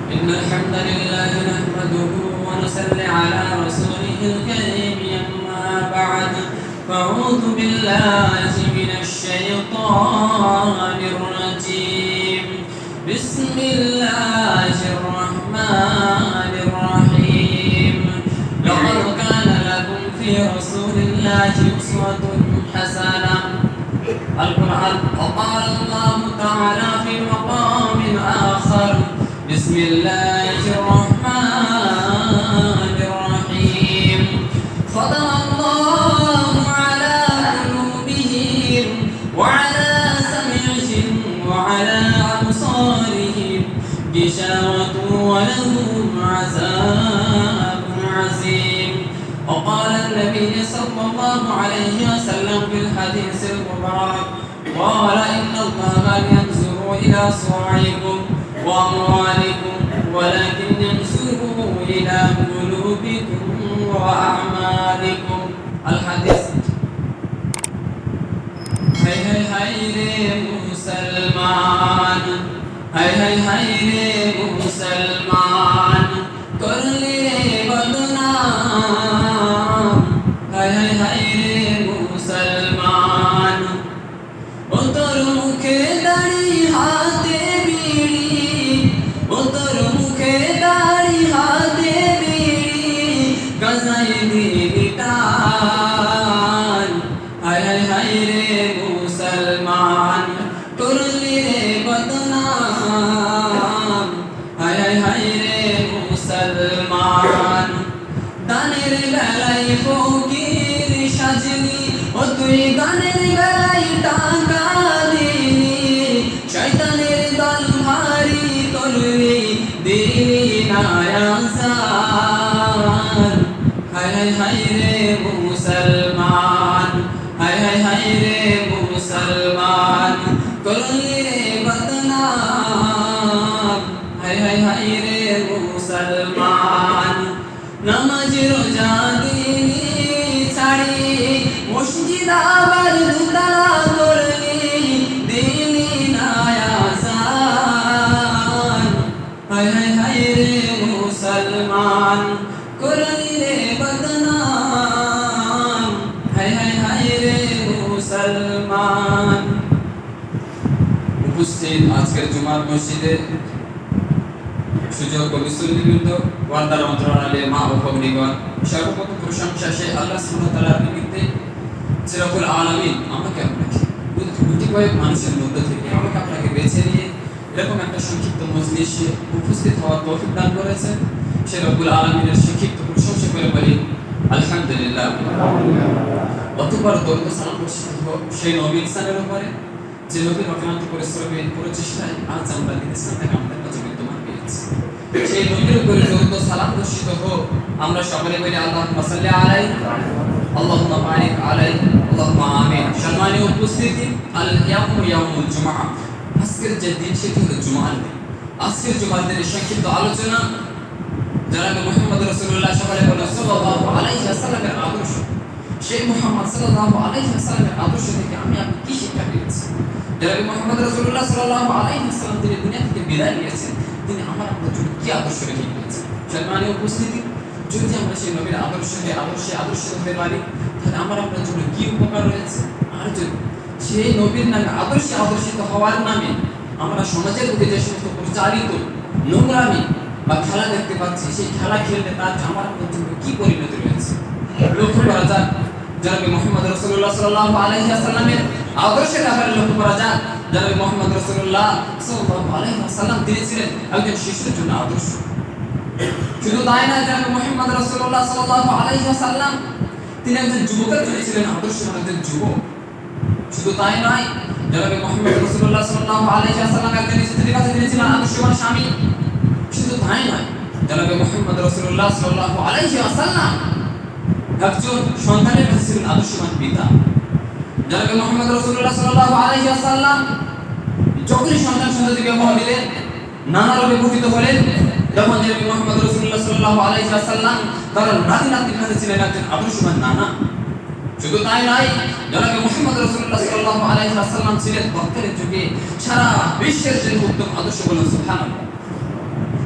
إن الحمد لله نحمده ونصلي على رسوله الكريم أما بعد فأعوذ بالله من الشيطان الرجيم بسم الله الرحمن الرحيم لقد كان لكم في رسول الله أسوة حسنة القرآن وقال الله تعالى في مقام آخر بسم الله الرحمن الرحيم ختم الله على قلوبهم وعلى سمعهم وعلى أبصارهم غشاوة ولهم عذاب عظيم وقال النبي صلى الله عليه وسلم في الحديث المبارك قال إن الله لا ينظر إلى صواعقكم وأموالكم ولكن ينظر إلى قلوبكم وأعمالكم الحديث هاي هاي هاي রে মুসলমান high high high রে মুসলমান করলি রে বদনাম হাই হাই হাই রে মুসলমান ও তোর মুখে দাড়ি হাতে বিড়ি ও তোর মুখে দাড়ি হাতে বিড়ি গজাই দিবি টান হাই হাই হাই রে মুসলমান করলি রে বদনাম হাই হাই হাই রে মুসলমান দানের বেলায় ফকির সাজনি ও তুই গানের বেলায় টাকা দিলি শয়তানের দল ভারী করবি দিলি না আসার হায় হায় হায় রে মুসলমান হায় হায় হায় রে মুসলমান করলি রে বদনাম হায় হায় হায় রে মুসলমান নামাজ রোজা দিলি ছাড়ি মসজিদ আবার দুতলা করলি দিলি না আসান হায় হায় হায় রে মুসলমান করলি রে বদনাম হায় হায় হায় রে মুসলমান উপস্থিত আজকের জুমার মসজিদে সুযোগ্য মুসলিমবৃন্দ ওয়ার্দার মন্ত্রণালয়ে মা ও ভগ্নীগণ সর্বপ্রথম প্রশংসা সে আল্লাহ সুবহানাহু ওয়া তাআলার নিমিত্তে যে রব্বুল আলামিন আমাকে আপনাকে গুটি কয়েক মানুষের মধ্যে থেকে আমাকে আপনাকে বেছে নিয়ে এরকম একটা সংক্ষিপ্ত মজলিসে উপস্থিত হওয়ার তৌফিক দান করেছেন সে রব্বুল আলামিনের সংক্ষিপ্ত প্রশংসা করে বলি আলহামদুলিল্লাহ। অতঃপর দরুদ সালাম বর্ষিত হোক সেই নবী ইনসানের উপরে যে নবীর অক্লান্ত পরিশ্রমে প্রচেষ্টায় আজ আমরা দিন ইসলামকে আমাদের কাছে বিদ্যমান পেয়েছি সেই নবীর উপরে দরুদ সালাম বর্ষিত হোক আমরা সকলে বলি আল্লাহুম্মা সাল্লি আলাইহি আল্লাহুম্মা বারিক আলাইহি আল্লাহুম্মা আমিন। সম্মানীয় উপস্থিতি আল ইয়াউমুল জুমআ আজকের যে দিন সেটি হলো জুমার দিন। আজকের জুমার দিনের সংক্ষিপ্ত আলোচনা জনাবে মুহাম্মদ রাসূলুল্লাহ সাল্লাল্লাহু আলাইহি ওয়াসাল্লামের আদর্শ সেই মুহাম্মদ সাল্লাল্লাহু আলাইহি ওয়াসাল্লামের আদর্শ থেকে আমি আপনি কি শিক্ষা পেয়েছি। জনাবে মুহাম্মদ রাসূলুল্লাহ সাল্লাল্লাহু আলাইহি ওয়াসাল্লাম তিনি দুনিয়া থেকে বিদায় নিয়েছেন তিনি আমার আপনার জন্য কি আদর্শ রেখে গিয়েছেন। সম্মানীয় উপস্থিতি যদি আমরা সেই নবীর আদর্শে হতে পারি তাহলে আমার আপনার জন্য কি উপকার রয়েছে। আর যদি সেই নবীর নামে আদর্শিত হওয়ার নামে আমরা সমাজের মধ্যে যে সমস্ত প্রচারিত নোংরামি বা খেলা দেখতে পাচ্ছি সেই খেলা খেলতে তার আমার আপনার জন্য কি পরিণতি রয়েছে লক্ষ্য করা যাক। জনাবে মুহাম্মদ রাসূলুল্লাহ সাল্লাল্লাহু আলাইহি ওয়াসাল্লামের আদর্শের ব্যাপারে লক্ষ্য করা যাক। জনাবে মুহাম্মদ রাসূলুল্লাহ সাল্লাল্লাহু আলাইহি ওয়াসাল্লাম তিনি ছিলেন একজন শিশুর জন্য আদর্শ। শুধু তাই না জনাবে মুহাম্মদ রাসূলুল্লাহ সাল্লাল্লাহু আলাইহি ওয়াসাল্লাম তিনি একজন যুবকের জন্য ছিলেন আদর্শ একজন যুবক। শুধু তাই নয় জনাবে মুহাম্মদ রাসূলুল্লাহ সাল্লাল্লাহু আলাইহি ওয়াসাল্লাম একজন স্ত্রীর কাছে তিনি ছিলেন আদর্শবান স্বামী। শুধু তাই নয় জনাবে মুহাম্মদ রাসূলুল্লাহ সাল্লাল্লাহু আলাইহি ওয়াসাল্লাম একজন সন্তানের কাছে ছিলেন আদর্শবান পিতা। জনাবে মুহাম্মদ রাসূলুল্লাহ সাল্লাল্লাহু আলাইহি ওয়াসাল্লাম যখনই সন্তানকে বিবাহ দিলেন নানা রূপে গঠিত হলেন যখন জনাবে মুহাম্মদ রাসূলুল্লাহ সাল্লাল্লাহু আলাইহি ওয়াসাল্লাম তার নাতির কাছে ছিলেন একজন আদর্শবান নানা। শুধু তাই নয় জনাবে মুহাম্মদ রাসূলুল্লাহ সাল্লাল্লাহু আলাইহি ওয়াসাল্লাম ছিলেন বর্তমানের যুগে সারা বিশ্বের জন্য উত্তম আদর্শ বলে সুবহানাল্লাহ।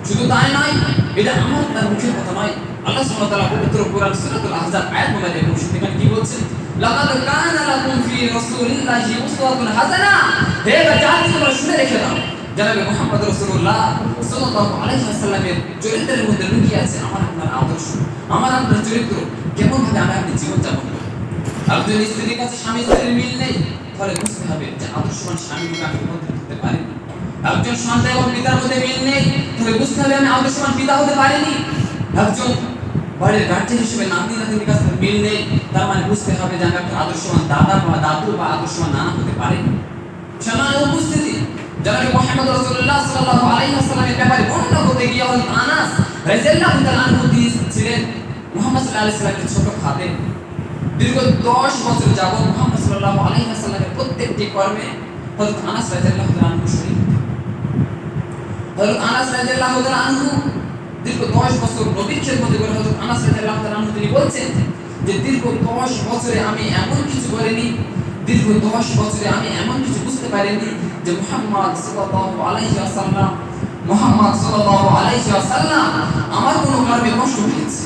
শুধু তাই নয়, এটা আমার তার মুখের কথা নয়। আল্লাহ সুবহানাহু ওয়া তাআলা পবিত্র কোরআন সূরাতুল আহজাব আয়াত নম্বর 21 সেখানে কি বলছেন? লাকাদ কানা লাকুম ফি রাসূলিল্লাহি উসওয়াতুন হাসানাহ। হে জাতি, তোমরা শুনে রেখে দাও, জনাবে মুহাম্মদ রাসূলুল্লাহ সাল্লাল্লাহু আলাইহি ওয়াসাল্লামের চরিত্রের মধ্যে লুকিয়ে আছে আমার আপনার আদর্শ, আমার আপনার চরিত্র, কেমন ভাবে আমরা আপনি জীবন যাপন করি। একজন স্ত্রীর কাছে স্বামী স্ত্রীর মিল নেই, তাহলে বুঝতে হবে যে আদর্শবান স্বামী রূপে আমি রূপান্তরিত হতে পারিনি। একজন সন্তান এবং পিতার মধ্যে মিল নেই, তাহলে বুঝতে হবে আমি আদর্শবান পিতা হতে পারিনি। একজন বাড়ির গার্জিয়ান হিসেবে নাতি নাতনির কাছে মিল নেই, তার মানে বুঝতে হবে যে আমি একটা আদর্শবান দাদা বা দাদু বা আদর্শবান নানা হতে পারিনি। সম্মানিত উপস্থিতি, জনাবে মুহাম্মদ রাসূলুল্লাহ সাল্লাল্লাহু আলাইহি ওয়াসাল্লামের ব্যাপারে বর্ণনা করতে গিয়ে হযরত আনাস রাদিয়াল্লাহু তাআলা আনহু ছিলেন মুহাম্মদ সাল্লাল্লাহু আলাইহি ওয়াসাল্লামের ছোট খাদেম। দীর্ঘ 10 বছর যাবত মুহাম্মদ সাল্লাল্লাহু আলাইহি ওয়াসাল্লামের প্রত্যেকটি কর্মে হযরত আনাস রাদিয়াল্লাহু তাআলা আনহু শরীক। হযরত আনাস রাদিয়াল্লাহু তাআলা আনহু দীর্ঘ 10 বছর নবীর খেদমতে করে হযরত আনাস রাদিয়াল্লাহু তাআলা আনহু তিনি বলছেন যে দীর্ঘ 10 বছরে আমি এমন কিছু করিনি, দীর্ঘ 10 বছরে আমি এমন কিছু বুঝতে পারিনি যে মুহাম্মদ সাল্লাল্লাহু আলাইহি ওয়াসাল্লাম আমার কোনো কর্মে কষ্ট পেয়েছে।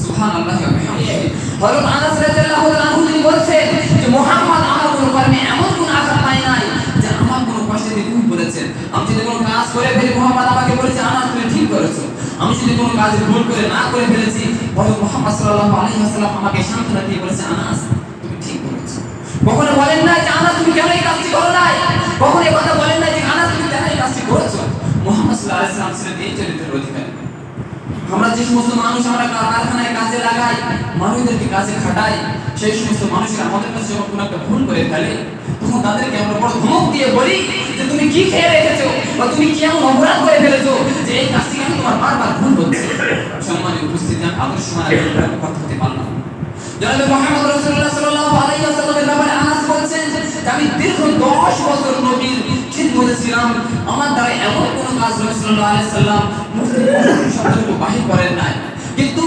সুবহানাল্লাহি ওয়া বিহামদিহি। হযরত আনাস রাদিয়াল্লাহু তাআলা আনহু তিনি বলছেন যে মুহাম্মদ আমার কোনো কর্মে এমন কোনো আঘাত পায় নাই যে আমার কোনো কষ্টে তিনি ভুল করেছেন। আমি যদি কোনো কাজ করে ফেলি, মুহাম্মদ আমাকে বলেছে আনাস তুমি ঠিক করেছো। আমি যদি কোনো কাজ ভুল করে না করে ফেলেছি, হযরত মুহাম্মদ সাল্লাল্লাহু আলাইহি ওয়াসাল্লাম আমাকে সান্ত্বনা দিয়ে বলেছে আনাস তুমি ঠিক করেছো। কখনো বলেন না যে আনাস তুমি কেন এই কাজটি করো নাই, কখনো এই কথা বলেন না যে আনাস তুমি কেন এই কাজটি করেছো। মুহাম্মদ সাল্লাল্লাহু আলাইহি ওয়াসাল্লাম ছিলেন এই চরিত্রের অধিকারী। আমরা যে সমস্ত মানুষ আমরা কারখানায় কাজে লাগাই, মানুষদেরকে কাজে খাটাই, সেই সমস্ত মানুষেরা আমাদের কাছে যখন কোনো একটা ভুল করে ফেলে, তখন তাদেরকে আমরা বড় ধমক দিয়ে বলি যে তুমি কি খেয়ে রেখেছো বা তুমি কি এমন অপরাধ করে ফেলেছো যে এই কাজটি কেন তোমার বারবার ভুল হচ্ছে। সম্মানিত উপস্থিতি, আমি আদর্শ মানার কথা হতে পারলাম। জনাবে মুহাম্মদ রাসূলুল্লাহ সাল্লাল্লাহু আলাইহি ওয়াসাল্লামের ব্যাপারে আনাস বলছেন যে আমি দীর্ঘ 10 বছর নবীর খিদমতে ছিলাম, আমার দ্বারা এমন কোনো কাজ নবী সাল্লাল্লাহু আলাইহি ওয়াসাল্লাম শব্দটুকু বাহির করেন নাই। কিন্তু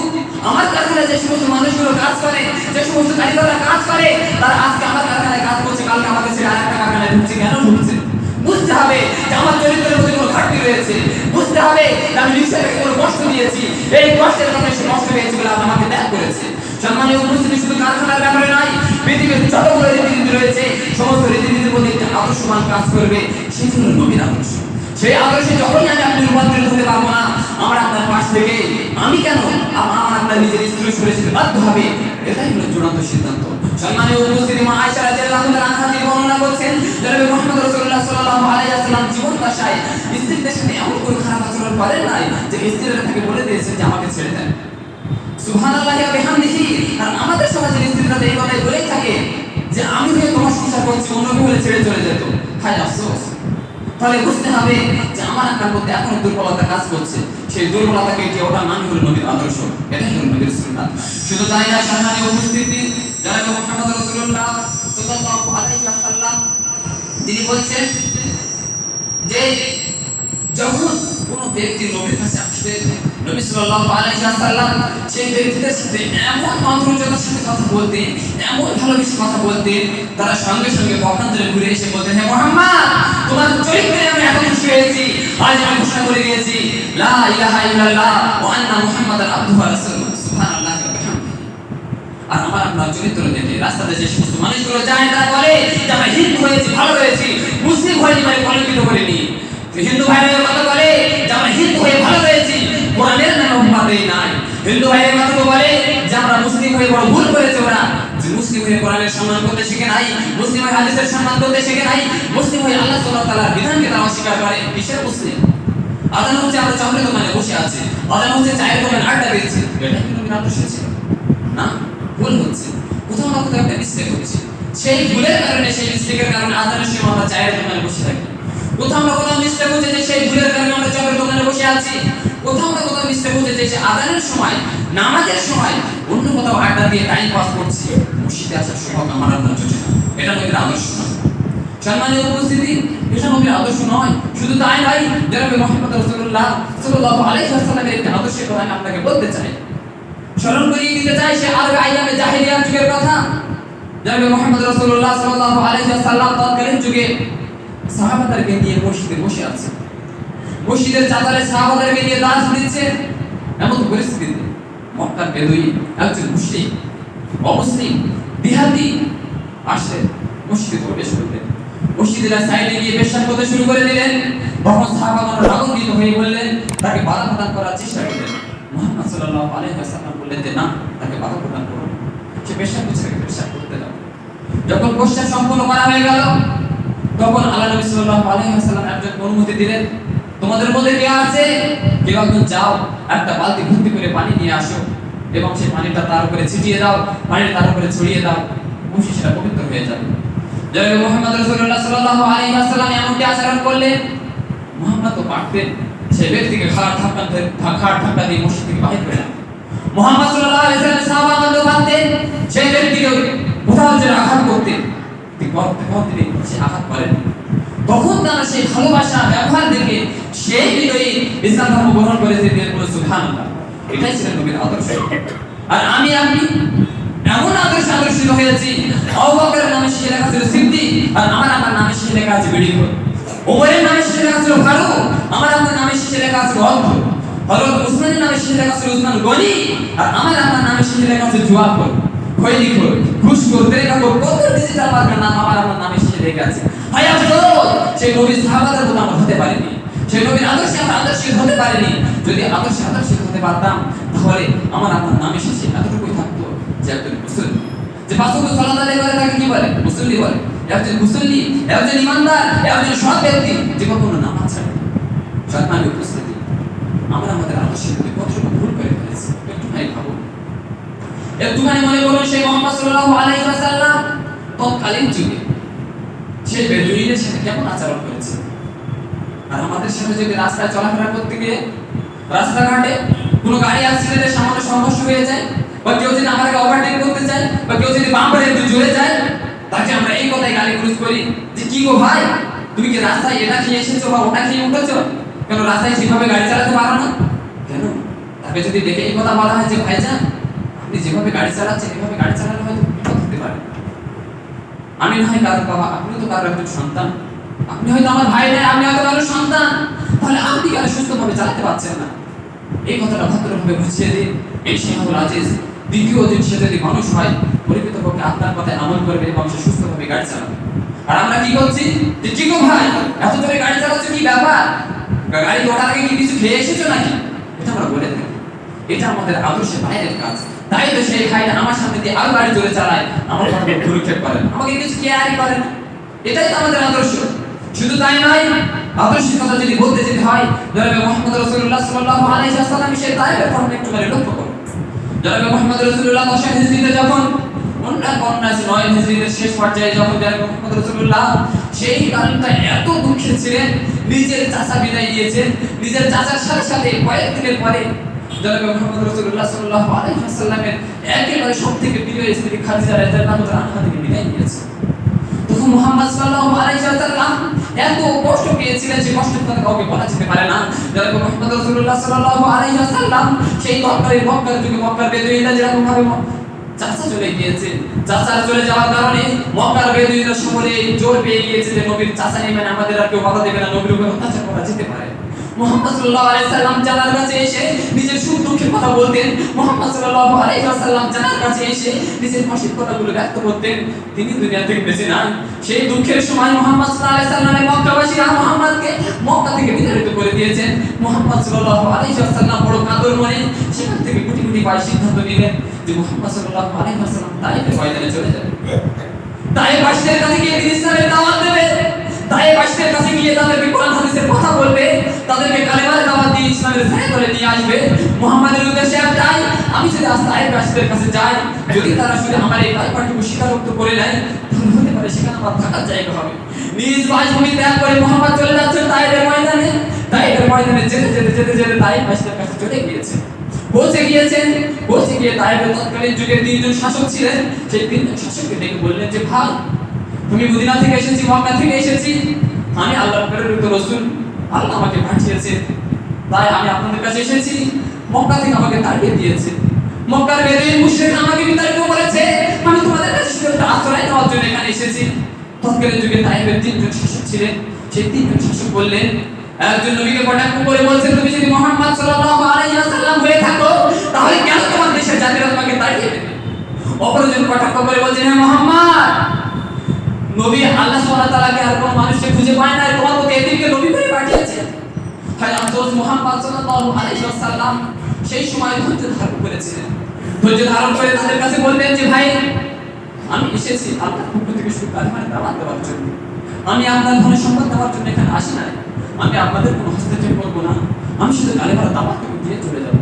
আমার কারখানায় যে সমস্ত মানুষগুলো কাজ করে, যে সমস্ত কারিগররা কাজ করে, তারা আজকে আমার কারখানায় কাজ করছে, কালকে আমাকে ছেড়ে আরেকটা কারখানায় ঢুকছে। কেন ঢুকছে? বুঝতে হবে যে আমার চরিত্রের মধ্যে কোনো ঘাটতি রয়েছে, বুঝতে হবে যে আমি নিশ্চয়ই কোনো কষ্ট দিয়েছি, এই কষ্টের কারণে সে নষ্ট হয়েছে বলে আমাকে ত্যাগ করেছে। সম্মানীয় উপস্থিতি, শুধু কারখানার ব্যাপারে নয়, পৃথিবীর যতগুলো রীতিনীতি রয়েছে সমস্ত রীতিনীতির মধ্যে একটা আদর্শবান কাজ করবে, সেই জন্য নবীর আদর্শ। সেই আদর্শে যখনই আমি আপনি রূপান্তরিত হতে পারবো না, আমার আপনার পাশ থেকে আমি কেন আমার আপনার নিজের স্ত্রী সরে যেতে বাধ্য হবে, এটাই হলো চূড়ান্ত সিদ্ধান্ত। সম্মানীয় উপস্থিতি, মা আয়েশা রাদিয়াল্লাহু তাআলা আনহা তিনি বর্ণনা করছেন জনাবে মুহাম্মদ রাসূলুল্লাহ সাল্লাল্লাহু আলাইহি ওয়াসাল্লাম জীবন দশায় স্ত্রীদের সাথে এমন কোনো খারাপ আচরণ করেন নাই যে স্ত্রীরা তাকে বলে দিয়েছেন যে আমাকে ছেড়ে দেন। সুবহানাল্লাহি ওয়া বিহামদিহি। আর আমাদের সমাজের স্ত্রীরা এই কথাই বলেই থাকে যে আমি হয়ে তোমার সংসার করছি, অন্য কেউ হলে ছেড়ে চলে যেত, হায় আফসোস। তাহলে বুঝতে হবে যে আমার আপনার মধ্যে এখনো দুর্বলতা কাজ করছে, সেই দুর্বলতাকে যে ওটা নাম হলো নবীর আদর্শ, এটাই হলো নবীর সুন্নাত। শুধু তাই না, সম্মানীয় উপস্থিতি, জনাবে মুহাম্মদ রাসূলুল্লাহ সাল্লাল্লাহু আলাইহি ওয়াসাল্লাম তিনি বলছেন যে যখন কোন ব্যক্তি নবীর কাছে আসবে, নবী সাল্লাল্লাহু আলাইহি ওয়াসাল্লাম সেই ব্যক্তিদের সাথে এমন মাধুর্যতার সাথে কথা বলতেন, এমন ভালোবেসে কথা বলতেন, তারা সঙ্গে সঙ্গে পক্ষান্তরে ঘুরে এসে বলতেন, হে মুহাম্মদ, তোমার চরিত্রে আমি এত খুশি হয়েছি, আজ আমি ঘোষণা করে দিয়েছি লা ইলাহা ইল্লাল্লাহ ওয়া আন্না মুহাম্মাদান আবদুহু ওয়া রাসূলুহু। সুবহানাল্লাহি ওয়া বিহামদিহি। আর আমার আপনার চরিত্র দেখে রাস্তাতে যে সমস্ত মানুষগুলো যায়, তারা বলে যে আমরা হিন্দু হয়েছি, ভালো হয়েছি, মুসলিম হয়নি মানে কলঙ্কিত করিনি। হিন্দু ভাইয়ের কথা বলে যে আমরা হিন্দু হয়ে ভালো হয়েছি, কোরআনের নামে অপবাদই নাই। হিন্দু ভাইয়ের কথা বলে যে আমরা মুসলিম হয়ে বড় ভুল করেছে, ওরা যে মুসলিম হয়ে কোরআনের সম্মান করতে শিখে নাই, মুসলিম হয়ে হাদিসের সম্মান করতে শিখে নাই, মুসলিম হয়ে আল্লাহ সুবহানাহু ওয়া তাআলার বিধানকে তারা অস্বীকার করে। কিসের মুসলিম? আজান হচ্ছে আমরা চকলেট দোকানে বসে আছি, আজান হচ্ছে চায়ের দোকানে আড্ডা দিচ্ছি, এটা কি নবীর আদর্শ ছিল? না, ভুল হচ্ছে, কোথাও না কোথাও একটা মিস্টেক হচ্ছে। সেই ভুলের কারণে, সেই মিস্টেকের কারণে আজানের সময় আমরা চায়ের দোকানে বসে থাকি। কোথাও না কোথাও মিস্টেক হচ্ছে যে সেই ভুলের কারণে আমরা চকলেট দোকানে বসে আছি। কোথাও না কোথাও মিস্টেক হচ্ছে যে আজানের সময়, নামাজের সময় অন্য কোথাও আড্ডা দিয়ে টাইম পাস করছি। মসজিদে আসার সৌভাগ্য আমার আপনার জুটে না, এটা নবীর আদর্শ নয়। সম্মানীয় উপস্থিতি, এটা নবীর আদর্শ নয়। শুধু তাই নয়, জনাবে মুহাম্মদ রাসূলুল্লাহ সাল্লাল্লাহু আলাইহি ওয়াসাল্লামের একটি আদর্শের কথা আমি আপনাকে বলতে চাই, স্মরণ করিয়ে দিতে চাই সে আরবে আইয়ামে জাহেলিয়ার যুগের কথা। জনাবে মুহাম্মদ রাসূলুল্লাহ সাল্লাল্লাহু আলাইহি ওয়াসাল্লাম তৎকালীন যুগে সাহাবাদেরকে নিয়ে মসজিদে বসে আছে। মসজিদের চাতালে সাহাবাদেরকে নিয়ে দাঁড় দিচ্ছেন। এমন পরিস্থিতিতে মক্কার বেদুইন একজন মুশরিক অমুসলিম বিহাতি আসে মসজিদে প্রবেশ করলেন। মসজিদের সাইডে গিয়ে পেশাব করতে শুরু করে দিলেন। তখন সাহাবাগণ রাগান্বিত হয়ে বললেন, তাকে বাধা প্রদান করার চেষ্টা করলেন। মুহাম্মদ সাল্লাল্লাহু আলাইহি ওয়াসাল্লাম বললেন যে না, তাকে বাধা প্রদান করুন, সে পেশাব করতে দাও। যখন পেশাব সম্পূর্ণ করা হয়ে গেল, তখন আল্লাহ নবী সাল্লাল্লাহু আলাইহি ওয়াসাল্লাম একজন অনুমতি দিলেন, তোমাদের মধ্যে কে আছে কেউ একজন যাও একটা বালতি ভর্তি করে পানি নিয়ে আসো এবং সেই পানিটা তার উপরে ছিটিয়ে দাও, পানিটা তার উপরে ছড়িয়ে দাও, অবশ্যই সেটা পবিত্র হয়ে যাবে। জনাবে মুহাম্মদ রাসূলুল্লাহ সাল্লাল্লাহু আলাইহি ওয়াসাল্লাম এমনটি আচরণ করলেন। মুহাম্মদ তো পারতেন সেই ব্যক্তিকে ঘাড় ধাক্কা দিয়ে মসজিদ থেকে বাহির করে দেন। মুহাম্মদ সাল্লাল্লাহু আলাইহি ওয়াসাল্লাম সাহাবাগণ তো পারতেন সেই ব্যক্তিকে কোথাও যে আঘাত করতেন, তিনি সে আঘাত করেন। তখন তারা সেই ভালোবাসা ব্যবহার দেখে সেই বিনয়ী ইসলাম ধর্ম গ্রহণ করেছে। সুবহানাল্লাহ, এটাই ছিল নবীর আদর্শ। আর আমি আপনি এমন আদর্শিত হয়েছি, আবু বকরের নামে সে লেখা ছিল সিদ্দিক, আর আমার নামে সে লেখা আছে বিড়িখোর। ওমরের নামে সে লেখা ছিল ফারুক, আমার নামে সে লেখা আছে অন্ধ। হযরত উসমানের নামে সে লেখা ছিল উসমান গনি, আর আমার নামে সে লেখা আছে জুয়াখোর, খৈনিখোর, ঘুষখোর, তেরেকাখোর, কত ডিজিটাল মার্কার নাম আমার নামে সে লেখা আছে। হায় আফসোস, সেই নবীর সাহাবাদের মতো আমরা হতে পারিনি, সেই নবীর আদর্শে আমরা আদর্শিত হতে পারিনি। যদি আদর্শিত হতে পারতাম, তাহলে আমার নামে শেষে এতটুকুই থাকতো যে একজন মুসলিম, যে পাঁচ ওয়াক্ত সালাত আদায় করে তাকে কি বলে? মুসল্লি বলে। একজন মুসল্লি, একজন ইমানদার, একজন সৎ ব্যক্তি যে কখনো নামাজ ছাড়ে না। সম্মানিত উপস্থিতি, আমরা আমাদের আদর্শের মধ্যে কতটুকু ভুল করে ফেলেছি একটুখানি ভাবুন, একটুখানি মনে করুন। সেই মুহাম্মদ সাল্লাল্লাহু আলাইহি ওয়াসাল্লাম তৎকালীন যুগে সেই বেদুইনের সাথে কেমন আচরণ করেছে। আর আমাদের সাথে যদি রাস্তায় চলাফেরা করতে গিয়ে রাস্তাঘাটে কোনো গাড়ি অ্যাক্সিডেন্টের সামনে সংঘর্ষ হয়ে যায়, বা কেউ যদি আমাদেরকে ওভারটেক করতে চায়, বা কেউ যদি বাম্পারে একটু জোরে যায়, তাকে আমরা এই কথাই গালিগালাজ করি যে কি গো ভাই, তুমি কি রাস্তায় এটা খেয়ে এসেছো বা ওটা খেয়ে উঠেছো, কেন রাস্তায় যেভাবে গাড়ি চালাতে পারো না কেন? তাকে যদি দেখে এই কথা বলা হয় যে ভাইজান আপনি যেভাবে গাড়ি চালাচ্ছেন এভাবে গাড়ি চালালে হয়তো বিপদ হতে পারে। আমি না হয় কারোর বাবা, আপনি তো কারোর একজন সন্তান, আপনি হয়তো আমার ভাই নয়, আপনি হয়তো কারোর সন্তান, তাহলে আপনি কেন সুস্থভাবে চালাতে পারছেন না? এই কথাটা ভদ্রভাবে বুঝিয়ে দিন। এই শেখুল আজিজ দ্বিতীয় দিন সে যদি মানুষ হয়, পরিকৃতপক্ষে আপনার কথায় আমল করবে এবং সে সুস্থভাবে গাড়ি চালাবে। আর আমরা কি করছি যে কি গো ভাই এত জোরে গাড়ি চালাচ্ছ, কি ব্যাপার, গাড়ি ওঠার আগে কি কিছু খেয়ে এসেছো নাকি? এটা আমরা বলে থাকি, এটা আমাদের আদর্শের বাইরের কাজ। তাই তো সেই ভাইটা আমার সামনে দিয়ে আরো গাড়ি জোরে চালায়, আমার কথা ভুরুক্ষেপ করে না, আমাকে কিছু কেয়ারই করে না। এটাই তো আমাদের আদর্শ। শুধু তাই নয়, আদর্শের কথা যদি বলতে যেতে হয়, জনাবে মুহাম্মদ রাসূলুল্লাহ সাল্লাল্লাহু আলাইহি ওয়াসাল্লাম সেই তায়েফের ঘটনা একটু করে লক্ষ্য করুন। জনাবে মুহাম্মদ রাসূলুল্লাহ 10 হিজরিতে যখন বন্যা 9 হিজরিতে শেষ পর্যায়ে যখন জনাবে মুহাম্মদ রাসূলুল্লাহ সেই কারণটা এত দুঃখে ছিলেন, নিজের চাচা বিদায় দিয়েছেন, নিজের চাচার সাথে সাথে কয়েকদিনের পরে জনাবে মুহাম্মদ রাসূলুল্লাহ সাল্লাল্লাহু আলাইহি ওয়াসাল্লামের একেবারে সবথেকে প্রিয় স্ত্রী খাদিজা রাদিয়াল্লাহু আনহা থেকে বিদায় নিয়েছে। তখন মুহাম্মদ সাল্লাল্লাহু আলাইহি ওয়াসাল্লাম এত কষ্ট পেয়েছিলেন যে কষ্টের কথা কাউকে বলা যেতে পারে না। জনাবে মুহাম্মদ রাসূলুল্লাহ সাল্লাল্লাহু আলাইহি ওয়াসাল্লাম সেই তরকারি মক্কার যুগে মক্কার বেদুইনরা যেরকম ভাবে চাচা চলে গিয়েছে, চাচার চলে যাওয়ার কারণে মক্কার বেদুইনরা সকলে জোর পেয়ে গিয়েছে যে নবীর চাচা নেই মানে আমাদের আর কেউ বাধা দেবে না, নবীর উপর অত্যাচার করা যেতে পারে। মুহাম্মদ সাল্লাল্লাহু আলাইহি ওয়াসাল্লাম জানার কাছে এসে নিজের সুখ দুঃখের কথা বলতেন। মুহাম্মদ সাল্লাল্লাহু আলাইহি ওয়াসাল্লাম জানার কাছে এসে নিজের কষ্টের কথাগুলো ব্যক্ত করতেন। তিনি দুনিয়া থেকে বেঁচে নাই। সেই দুঃখের সময় মুহাম্মদ সাল্লাল্লাহু আলাইহি ওয়াসাল্লামের মক্কাবাসীরা মুহাম্মদকে মক্কা থেকে বিতাড়িত করে দিয়েছেন। মুহাম্মদ সাল্লাল্লাহু আলাইহি ওয়াসাল্লাম বড় কাতর মনে সেখান থেকে গুটি গুটি পায়ে সিদ্ধান্ত নিলেন যে মুহাম্মদ সাল্লাল্লাহু আলাইহি ওয়াসাল্লাম তাইফের ময়দানে চলে যাবেন। তাইফবাসীদের কাছে গিয়ে তিনি ইসলামের দাওয়াত দেবেন। তাইফবাসীদের কাছে গিয়ে তাদেরকে কোরআন হাদিসের কথা বলবে, তাদেরকে কালেমার দাওয়াত দিয়ে ইসলামের ছায়া করে নিয়ে আসবে। মুহাম্মাদের উদ্দেশ্যে একটাই, আমি যদি আজ তাইফবাসীদের কাছে যাই, যদি তারা শুধু আমার এই তাইফাটুকু স্বীকারোক্ত করে নেয়, তাহলে হতে পারে সেখানে আমার থাকার জায়গা হবে। নিজ বাসভূমি ত্যাগ করে মুহাম্মদ চলে যাচ্ছেন তাইফের ময়দানে। তাইফের ময়দানে যেতে যেতে যেতে যেতে তাইফবাসীদের কাছে চলে গিয়েছেন, পৌঁছে গিয়ে তাইফের তৎকালীন যুগের 3 জন শাসক ছিলেন। সেই 3 জন শাসককে ডেকে বললেন যে ভাই, তুমি মদিনা থেকে এসেছি, মক্কা থেকে এসেছি, আমি আল্লাহর প্রেরিত রাসূল, আল্লাহ আমাকে পাঠিয়েছে, তাই আমি আপনাদের কাছে এসেছি। মক্কা থেকে আমাকে তাড়িয়ে দিয়েছে, মক্কার বেদুইন মুশরিক আমাকে বিতাড়িত করেছে, আমি তোমাদের কাছে শুধু একটা আশ্রয় নেওয়ার জন্য এখানে এসেছি। তৎকালীন যুগে তাইফের 3 জন শাসক ছিলেন। সেই 3 জন শাসক বললেন একজন নবীকে কটাক্ষ করে বলছেন, তুমি যদি মুহাম্মদ সাল্লাল্লাহু আলাইহি ওয়াসাল্লাম হয়ে থাকো তাহলে কেন তোমার দেশের জাতিরা তোমাকে তাড়িয়ে দেবে? অপরজন কটাক্ষ করে বলছেন, হে মুহাম্মদ, নবী আল্লাহ সুবহানাহু ওয়া তাআলাকে আর কোন মানুষকে খুঁজে পায় না, তোমার মতো এদেরকে নবী করে পাঠিয়েছে। ভাই আফসোস, মুহাম্মদ সাল্লাল্লাহু আলাইহি ওয়াসাল্লাম সেই সময় ধৈর্য ধারণ করেছিলেন। ধৈর্য ধারণ করে তাদের কাছে বললেন যে, ভাই, আমি এসেছি আল্লাহর পক্ষ থেকে শুধু কালিমার দাওয়াত দেওয়ার জন্য। আমি আপনার ধনের সম্পদ দেওয়ার জন্য এখানে আসি না। আমি আপনাদের কোনো হস্তক্ষেপ করবো না, আমি শুধু কালিমার দাওয়াত দিয়ে চলে যাব।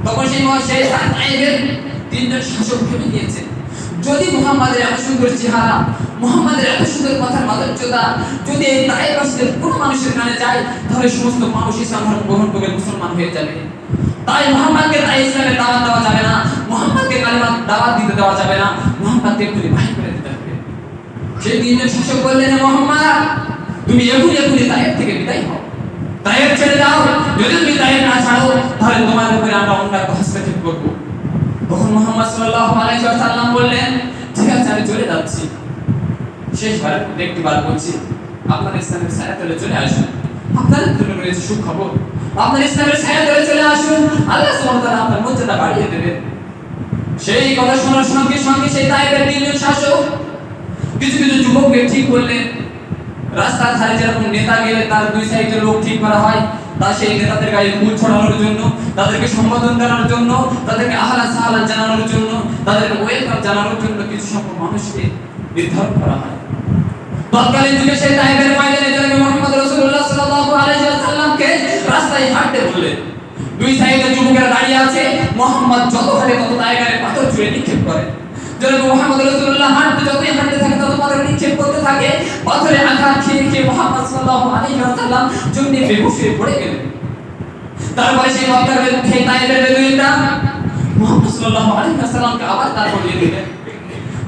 তখন সেই তায়েফের তিনজন শাসক ভেবে গিয়েছেন, যদি মুহাম্মাদের এত সুন্দর চেহারা, মুহাম্মাদের এত সুন্দর কথার মাধুর্যতা যদি এই তায়েফবাসীদের কোনো মানুষের কানে যায়, তাহলে সমস্ত মানুষ ইসলাম ধর্ম গ্রহণ করে মুসলমান হয়ে যাবে। তাই মুহাম্মাদকে তাই ইসলামের দাওয়াত দেওয়া যাবে না, মুহাম্মাদকে কালিমার দাওয়াত দিতে দেওয়া যাবে না, মুহাম্মাদকে এক্ষুনি বাহির করে দিতে হবে। সেই তিনজন শাসক বললেন, মুহাম্মদ, তুমি এখনই তায়েফ থেকে বিদায় হও, তায়েফ ছেড়ে দাও। যদি তুমি তায়েফ না ছাড়ো তাহলে তোমার উপরে আমরা অন্য একটা হস্তক্ষেপ করব। তখন মুহাম্মদ সাল্লাল্লাহু আলাইহি ওয়াসাল্লাম বললেন, ঠিক আছে, আমি চলে যাচ্ছি। শেষবার একটিবার বলছি, আপনার ইসলামের ছায়াতলে চলে আসুন, আপনাদের জন্য রয়েছে সুখবর। আপনার ইসলামের ছায়াতলে চলে আসুন, আল্লাহ সুবহানাহু ওয়া তাআলা আপনার মর্যাদা বাড়িয়ে দেবেন। সেই কথা শোনার সঙ্গে সঙ্গে সেই তায়েফের তিনজন শাসক কিছু যুবককে ঠিক করলেন। রাস্তার ধারে যেরকম নেতা গেলে তার দুই সাইডে লোক ঠিক করা হয়, তা সেই নেতাদের গায়ে ফুল ছড়ানোর জন্য, তাদেরকে সম্বোধন জানানোর জন্য, তাদেরকে আহলান সাহলান জানানোর জন্য, তাদেরকে ওয়েলকাম জানানোর জন্য কিছু সংখ্যক মানুষকে নির্ধারণ করা হয়। তৎকালীন যুগে সেই তায়েফের ময়দানে জনাবে মুহাম্মদ রাসূলুল্লাহ সাল্লাল্লাহু আলাইহি ওয়াসাল্লামকে রাস্তায় হাঁটতে বললেন। দুই সাইডে যুবকেরা দাঁড়িয়ে আছে, মুহাম্মদ যত হাঁটে তত তায়েফের পাথর ছুঁড়ে নিক্ষেপ করে। জনাবে মুহাম্মদ রাসূলুল্লাহ যতই হাঁটতে থাকে তত পাথর নিক্ষেপ করতে থাকে। পাথরে আঘাত খেয়ে মুহাম্মদ সাল্লাল্লাহু আলাইহি ওয়াসাল্লাম জমিনে বেহুশ হয়ে পড়ে গেলেন। তারপরে সেই মক্কার সেই তায়েফের বেদুইনরা মুহাম্মদ সাল্লাল্লাহু আলাইহি ওয়াসাল্লামকে আবার দাঁড় করিয়ে দিলেন।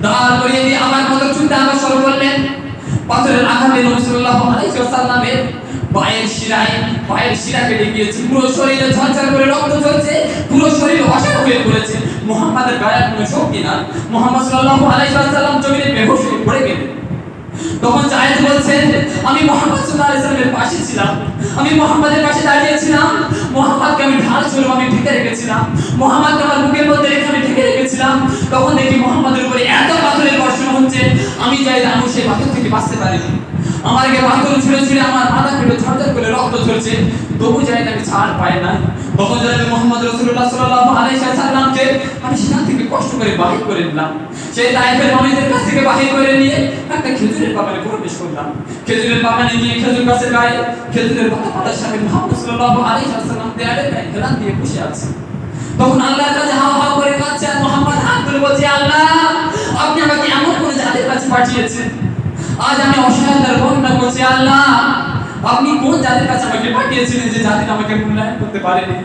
দাঁড় করিয়ে দিয়ে আবার পাথর ছুঁড়তে আবার শুরু করলেন। পাথরের আঘাতে নবী সাল্লাল্লাহু আলাইহি ওয়াসাল্লামের পায়ের শিরা কেটে গিয়েছে, পুরো শরীরে ঝরঝর করে রক্ত ঝরছে, পুরো শরীর অসাড় হয়ে পড়েছে। মুহাম্মাদের গায়ে কোনো শক্তি না। মুহাম্মদ সাল্লাল্লাহু আলাইহি ওয়াসাল্লাম জমিনে বেহুশ হয়ে পড়ে গেলেন। তখন জায়েদ বলছেন, আমি মুহাম্মদ সাল্লাল্লাহু আলাইহি ওয়াসাল্লামের পাশে ছিলাম, আমি মুহাম্মাদের পাশে দাঁড়িয়েছিলাম, মুহাম্মাদকে আমি ঢাল ছিলাম, আমি ঢেকে রেখেছিলাম, মুহাম্মাদকে আমার বুকের মধ্যে রেখে আমি ঢেকে রেখেছিলাম। তখন দেখি মুহাম্মাদের উপরে এত পাথরের বর্ষণ হচ্ছে, আমি জায়েদ আমি সেই পাথর থেকে বাঁচতে পারিনি। আমাকে পাথর ছুঁড়ে আমার মাথা ফেটে ঝরঝর করে রক্ত ঝরছে, তবু জায়েদ আমি ছাড় পাই না। তখন জনাবে মুহাম্মদ রাসূলুল্লাহ সাল্লাল্লাহু আলাইহি ওয়াসাল্লামকে আমি সেখান থেকে কষ্ট করে বাহির করে নিলাম। সেই তায়েফের মানুষদের কাছ থেকে বাহির করে নিয়ে একটা খেজুরের বাগানে প্রবেশ করলাম। খেজুরের বাগানে গিয়ে খেজুর গাছের গায়ে খেজুরের পাতা পাতার সাথে মুহাম্মদ সাল্লাল্লাহু আলাইহি ওয়াসাল্লাম দেয়ালে হেলান দিয়ে বসে আছে। তখন আল্লাহর কাছে হাওয়া হাওয়া করে কাঁদছে আর মুহাম্মদ হাত তুলে বলছে, আল্লাহ, আপনি আমাকে এমন কোন জাতির কাছে পাঠিয়েছেন, আজ আমি অসহায়তার বর্ণনা করছি। আল্লাহ, আপনি কোন জাতির কাছে আমাকে পাঠিয়েছিলেন যে জাতিটা আমাকে মূল্যায়ন করতে পারেনি?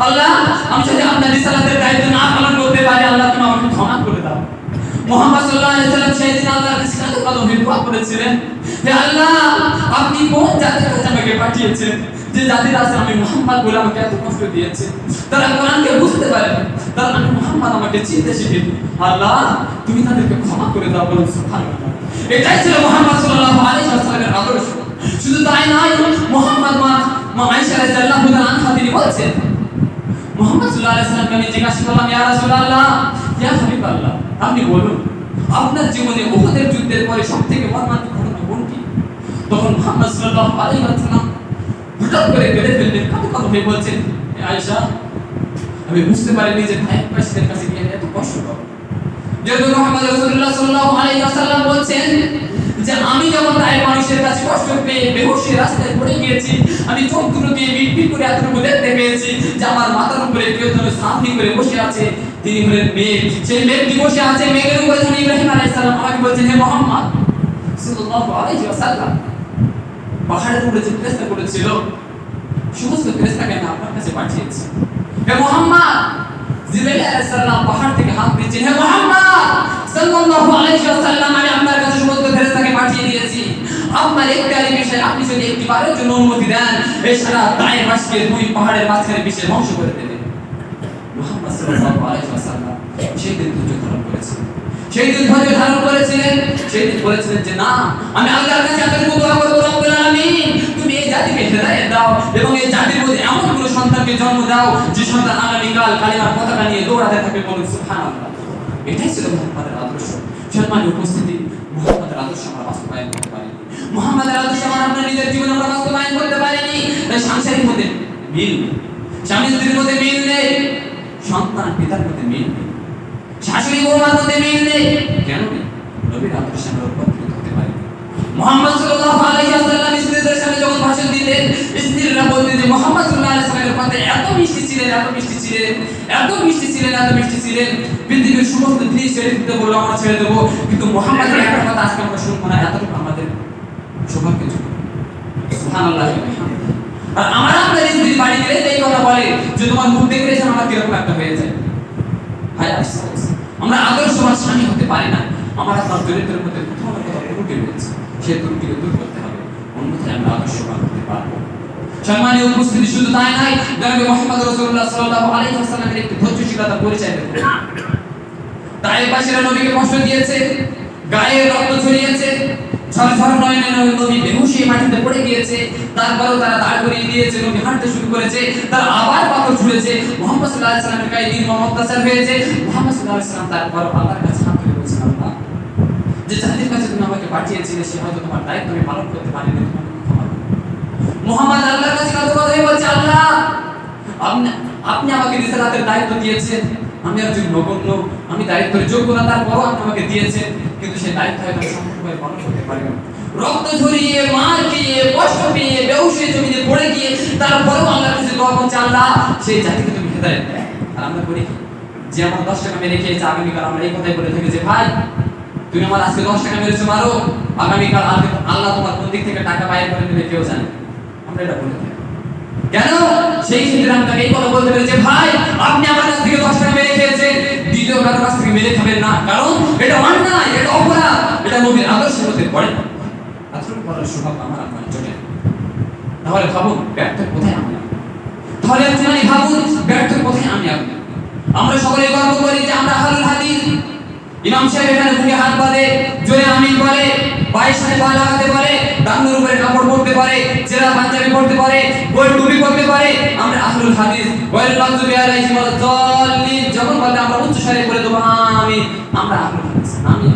আল্লাহ, আমি যদি আপনার রিসালাতের দায়িত্ব না পালন করতে পারি, আল্লাহ তুমি আমাকে ক্ষমা করে দাও। মুহাম্মদ সাল্লাল্লাহু আলাইহি ওয়াসাল্লাম সেই দিন আল্লাহর কাছে কাঁদতে কাঁদতে দোয়া করেছিলেন, হে আল্লাহ, আপনি কোন জাতির কাছে আমাকে পাঠিয়েছেন যে জাতির কাছে আমি মুহাম্মদ বলে আমাকে এত কষ্ট দিয়েছে? তারা কোরআনকে বুঝতে পারেনি, তারা আমি মুহাম্মদ আমাকে চিনতে শিখেনি। আল্লাহ, তুমি তাদেরকে ক্ষমা করে দাও, বলুন সুবহানাল্লাহ। এটাই ছিল মুহাম্মদ সাল্লাল্লাহু আলাইহি ওয়াসাল্লামের আদর্শ। শুধু তাই নয়, মুহাম্মদ মা আয়েশা রাদিয়াল্লাহু তাআলা আনহা তিনি বলছেন, মুহাম্মদ সাল্লাল্লাহু আলাইহি ওয়াসাল্লামকে আমি জিজ্ঞাসা করলাম, ইয়া রাসূলুল্লাহ, ইয়া হাবিবাল্লাহ, আপনি বলুন আপনার জীবনে উহুদের যুদ্ধের পরে সবথেকে মর্মান্তিক ঘটনা কোনটি? তখন মুহাম্মদ সাল্লাল্লাহু আলাইহি ওয়াসাল্লাম হঠাৎ করে কেঁদে ফেললেন, কাঁদতে হয়ে বলছেন, আয়েশা, আমি বুঝতে পারিনি যে তায়েফবাসীদের কাছে গিয়ে এত কষ্ট পাবো। যেহেতু মুহাম্মদ রাসূলুল্লাহ সাল্লাল্লাহু আলাইহি ওয়াসাল্লাম বলছেন যে আমি যখন তায়েফ মানুষের কাছে কষ্ট পেয়ে বেহুশ হয়ে রাস্তায় পড়ে গিয়েছি, আমি চোখ দুটো দিয়ে বিড়বিড় করে এতটুকু দেখতে পেয়েছি যে আমার মাথার উপরে কেউ যেন সামনে করে বসে আছে, তিনি হলেন মেঘ। সেই মেঘটি বসে আছে, মেঘের উপরে যখন ইব্রাহিম আলাইহিস সালাম আমাকে বলছেন, হে মুহাম্মদ সাল্লাল্লাহু আলাইহি ওয়াসাল্লাম, পাহাড়ের উপরে যে ফেরেশতা করেছিল সমস্ত ফেরেশতাকে আমি আপনার কাছে পাঠিয়েছি। হে মুহাম্মদ, জিবরাইল আলাইহিস সালাম পাহাড় থেকে হাত দিয়েছেন, হে মুহাম্মদ সাল্লাল্লাহু আলাইহি ওয়াসাল্লাম, আমি আপনার কাছে সমস্ত ফেরেশতাকে পাঠিয়ে দিয়েছি। আপনার একটাই বিষয়, আপনি যদি একটিবারের জন্য অনুমতি দেন, এই সারা তায়েফবাসীকে দুই পাহাড়ের মাঝখানে পিষে ধ্বংস করে দেবেন। মুহাম্মদ সাল্লাল্লাহু আলাইহি ওয়াসাল্লাম সেই দিন ধৈর্য ধারণ করেছিলেন, সেই দিন ধৈর্য ধারণ করেছিলেন, সেই দিন বলেছিলেন যে না, আমি আল্লাহর কাছে এতটুকু দোয়া করব, রব্বুল আলামিন, তুমি এই জাতিকে হেদায়েত দাও এবং এই জাতির মধ্যে এমন কোন সন্তানকে জন্ম দাও যে সন্তান আগামীকাল কালিমার পতাকা নিয়ে দৌড়াতে থাকবে, বলুন সুবহানাল্লাহ। এটাই ছিল মুহাম্মাদের আদর্শ। সম্মানিত উপস্থিতি, মুহাম্মাদের আদর্শ আমরা বাস্তবায়ন করতে পারিনি। মুহাম্মাদের আদর্শ আমরা আপনার নিজের জীবনে আমরা বাস্তবায়ন করতে পারিনি। তাই সাংসারিক মধ্যে মিল নেই, স্বামী স্ত্রীর মধ্যে মিল নেই, সন্তান পিতার মধ্যে মিল নেই, শাশুড়ি বৌমার মধ্যে মিল নেই। কেন নেই? নবীর আদর্শে আমরা উপকৃত হতে পারি। মুহাম্মদ সাল্লাল্লাহু আলাইহি ওয়াসাল্লাম স্ত্রীদের সামনে যখন ভাষণ দিতেন, স্ত্রীরা বলতেন যে মুহাম্মদ সাল্লাল্লাহু আলাইহি ওয়াসাল্লামের কথা এত মিষ্টি ছিলেন, এত মিষ্টি ছিলেন, এত মিষ্টি ছিলেন, এত মিষ্টি ছিলেন, পৃথিবীর সমস্ত জিনিস ছেড়ে দিতে বললো আমরা ছেড়ে দেবো, কিন্তু মুহাম্মদের একটা কথা আজকে আমরা শুনবো না। এতটুকু আমাদের সৌভাগ্য ছিল। সুবহানাল্লাহ। আর আমার আপনার স্ত্রী বাড়ি গেলে এই কথা বলে যে তোমার মুখ দেখে যেন আমার কিরকম একটা হয়ে যায়। হায় আফসোস, আমরা আদর্শবান স্বামী হতে পারি না। আমার আপনার চরিত্রের মধ্যে কোথাও না কোথাও ত্রুটি রয়েছে, সেই ত্রুটিকে দূর করতে হবে, অন্যথায় আমরা আদর্শবান হতে পারবো। সম্মানীয় উপস্থিতি, শুধু তাই নয়, জনাবে মুহাম্মদ রাসূলুল্লাহ সাল্লাল্লাহু আলাইহি ওয়াসাল্লামের একটি ধৈর্যশীলতার পরিচয় দেব। তায়েফবাসীরা নবীকে কষ্ট দিয়েছে, গায়ে রক্ত ঝরিয়েছে, ঝরঝর নয়নে নবী বেহুশ হয়ে মাটিতে পড়ে গিয়েছে, তারপরেও তারা দাঁড় করিয়ে দিয়েছে, নবী হাঁটতে শুরু করেছে, তারা আবার পাথর ছুঁড়েছে, মুহাম্মদ সাল্লাল্লাহু আলাইহি ওয়াসাল্লামের গায়ে নির্মম অত্যাচার হয়েছে। মুহাম্মদ সাল্লাল্লাহু আলাইহি ওয়াসাল্লাম তারপর আল্লাহর কাছে হাত তুলে বলছেন, আল্লাহ, যে জাতির কাছে তুমি আমাকে পাঠিয়েছিলে সে হয়তো তোমার দায়িত্ব আমি পালন করতে পারিনি, তোমাকে ক্ষমা করো। মুহাম্মদ আল্লাহর কাছে কত কথা বলছে, আল্লাহ, আপনি আমাকে রিসালাতের দায়িত্ব দিয়েছেন, আমি একজন নগণ্য, আমি দায়িত্বের যোগ্য না, তারপরও আপনি আমাকে দিয়েছেন, কিন্তু সেই দায়িত্ব হয়তো আমি সম্পূর্ণভাবে পালন করতে পারি না। রক্ত ঝরিয়ে, মার খেয়ে, কষ্ট পেয়ে, বেহুশ হয়ে জমিনে পড়ে গিয়ে তারপরেও আল্লাহর কাছে দোয়া করছে, আল্লাহ, সেই জাতিকে তুমি হেদায়েত দাও। আর আমরা করি কি? যে আমার 10 টাকা মেরে খেয়েছে, আগামীকাল আমরা এই কথাই বলে থাকি যে ভাই তুমি আমার আজকে 10 টাকা মেরেছো, মারো, আগামীকাল আল্লাহ তোমার কোন দিক থেকে টাকা বাইর করে নেবে কেউ জানে। আমরা এটা বলে থাকি কেন? সেই ক্ষেত্রে আমি তাকে এই কথা বলতে পারি যে ভাই আপনি আমার কাছ থেকে 10 টাকা মেরে খেয়েছেন, দ্বিতীয় কারো কাছ থেকে মেরে খাবেন না, কারণ এটা অন্যায়, এটা অপরাধ, এটা নবীর আদর্শের মধ্যে পড়ে না। আচরণ করার স্বভাব আমার আপনার জন্য। তাহলে ভাবুন ব্যর্থ কোথায় আমি, তাহলে আপনি ভাবুন ব্যর্থ কোথায় আমি আপনি। আমরা সকলে গর্ব করি যে আমরা আহলুল হাদিস। ইমাম সাহেব এখানে বুকে হাত বাঁধে, জোরে আমিন বলে, পায়ের সাথে পা লাগাতে পারে, ডান্ডার উপরে কাপড় পরতে পারে, চেরা পাঞ্জাবি পরতে পারে, গোল টুপি পরতে পারে। আমরা আহলুল হাদিস। ওয়াল মাগদুবি আলাইহিম ওয়াল যাল্লিন যখন বলে আমরা উচ্চ স্বরে বলে দেব আমিন। আমরা আহলুল হাদিস। আমিন।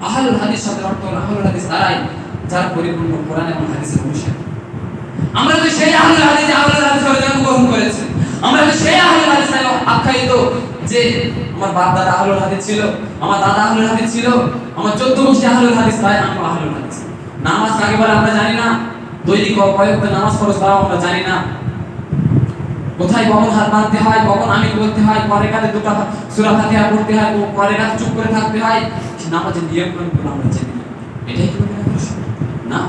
আহলুল হাদিস শব্দের অর্থ হলো আহলুল হাদিস তারাই যারা পরিপূর্ণ কোরআন এবং হাদিসের অনুসারী। আমরা তো সেই আহলুল হাদিস করে জন্মগ্রহণ করেছি। আমরা তো সেই আহলুল হাদিস নামে আখ্যায়িত যে আমার বাপ দাদা আহলুল হাদিস ছিল, আমার দাদা আহলুল হাদিস ছিল, আমার 14 গোষ্ঠী আহলুল হাদিস, তাই আমি আহলুল হাদিস। নামাজ কাকে বলে আমরা জানি না, দৈনিক কয়েকটা নামাজ ফরজ তাও আমরা জানি না, কোথায় কখন হাত বাঁধতে হয়, কখন আমিন বলতে হয়, পরে কাতে দুটো সূরা ফাতিহা পড়তে হয়, পরে কাতে চুপ করে থাকতে হয়, নামাজের নিয়মগুলো আমরা জানি না। এটাই কি না?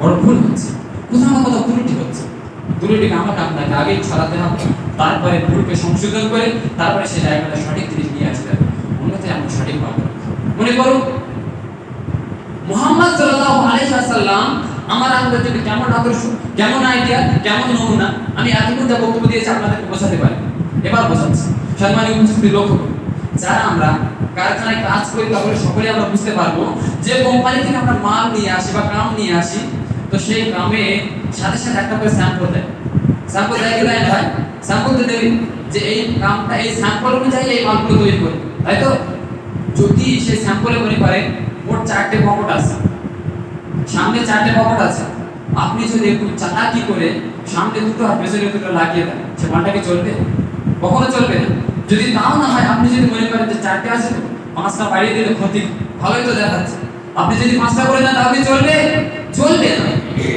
বড় ভুল হচ্ছে, কোথাও না কোথাও ত্রুটি হচ্ছে। ত্রুটিকে আমাকে আপনাকে আগেই ছড়াতে হবে, তারপরে ভুলকে সংশোধন করে তারপরে সেই জায়গাটা সঠিক জিনিস নিয়ে আসতে হবে, অন্যথায় আমরা সঠিক পাবো। মনে করো মুহাম্মদ সাল্লাল্লাহু আলাইহি ওয়াসাল্লাম আমার আপনাদের জন্য কেমন আদর্শ, কেমন আইডিয়া, কেমন নমুনা, আমি এতক্ষণ যা বক্তব্য দিয়েছি আপনাদেরকে বোঝাতে পারি। এবার বোঝাচ্ছি। সম্মানীয় উপস্থিতি, লক্ষ্য করুন, যারা আমরা কারখানায় কাজ করি তাহলে সকলে আমরা বুঝতে পারবো যে কোম্পানি থেকে আমরা মাল নিয়ে আসি বা কাম নিয়ে আসি, তো সেই কামে সাথে সাথে একটা করে স্যাম্পল দেয়। স্যাম্পল দেয় কি দেয় না? স্যাম্পল দিয়ে দেবে যে এই কামটা এই স্যাম্পল অনুযায়ী এই মালগুলো তৈরি করে, তাই তো? যদি সেই স্যাম্পলে মনে করেন মোট 4টে পকেট আছে, সামনে 4টে পকেট আছে, আপনি যদি একটু চালাকি করে সামনে দুটো আর পেছনে দুটো লাগিয়ে দেন, সে মালটা কি চলবে? কখনো চলবে না। যদি তাও না হয়, আপনি যদি মনে করেন যে 4টে আছে তো 5টা বাড়িয়ে দিলে ক্ষতি, ভালোই তো দেখাচ্ছে, আপনি যদি 5টা করে দেন তাহলে চলবে? চলবে না।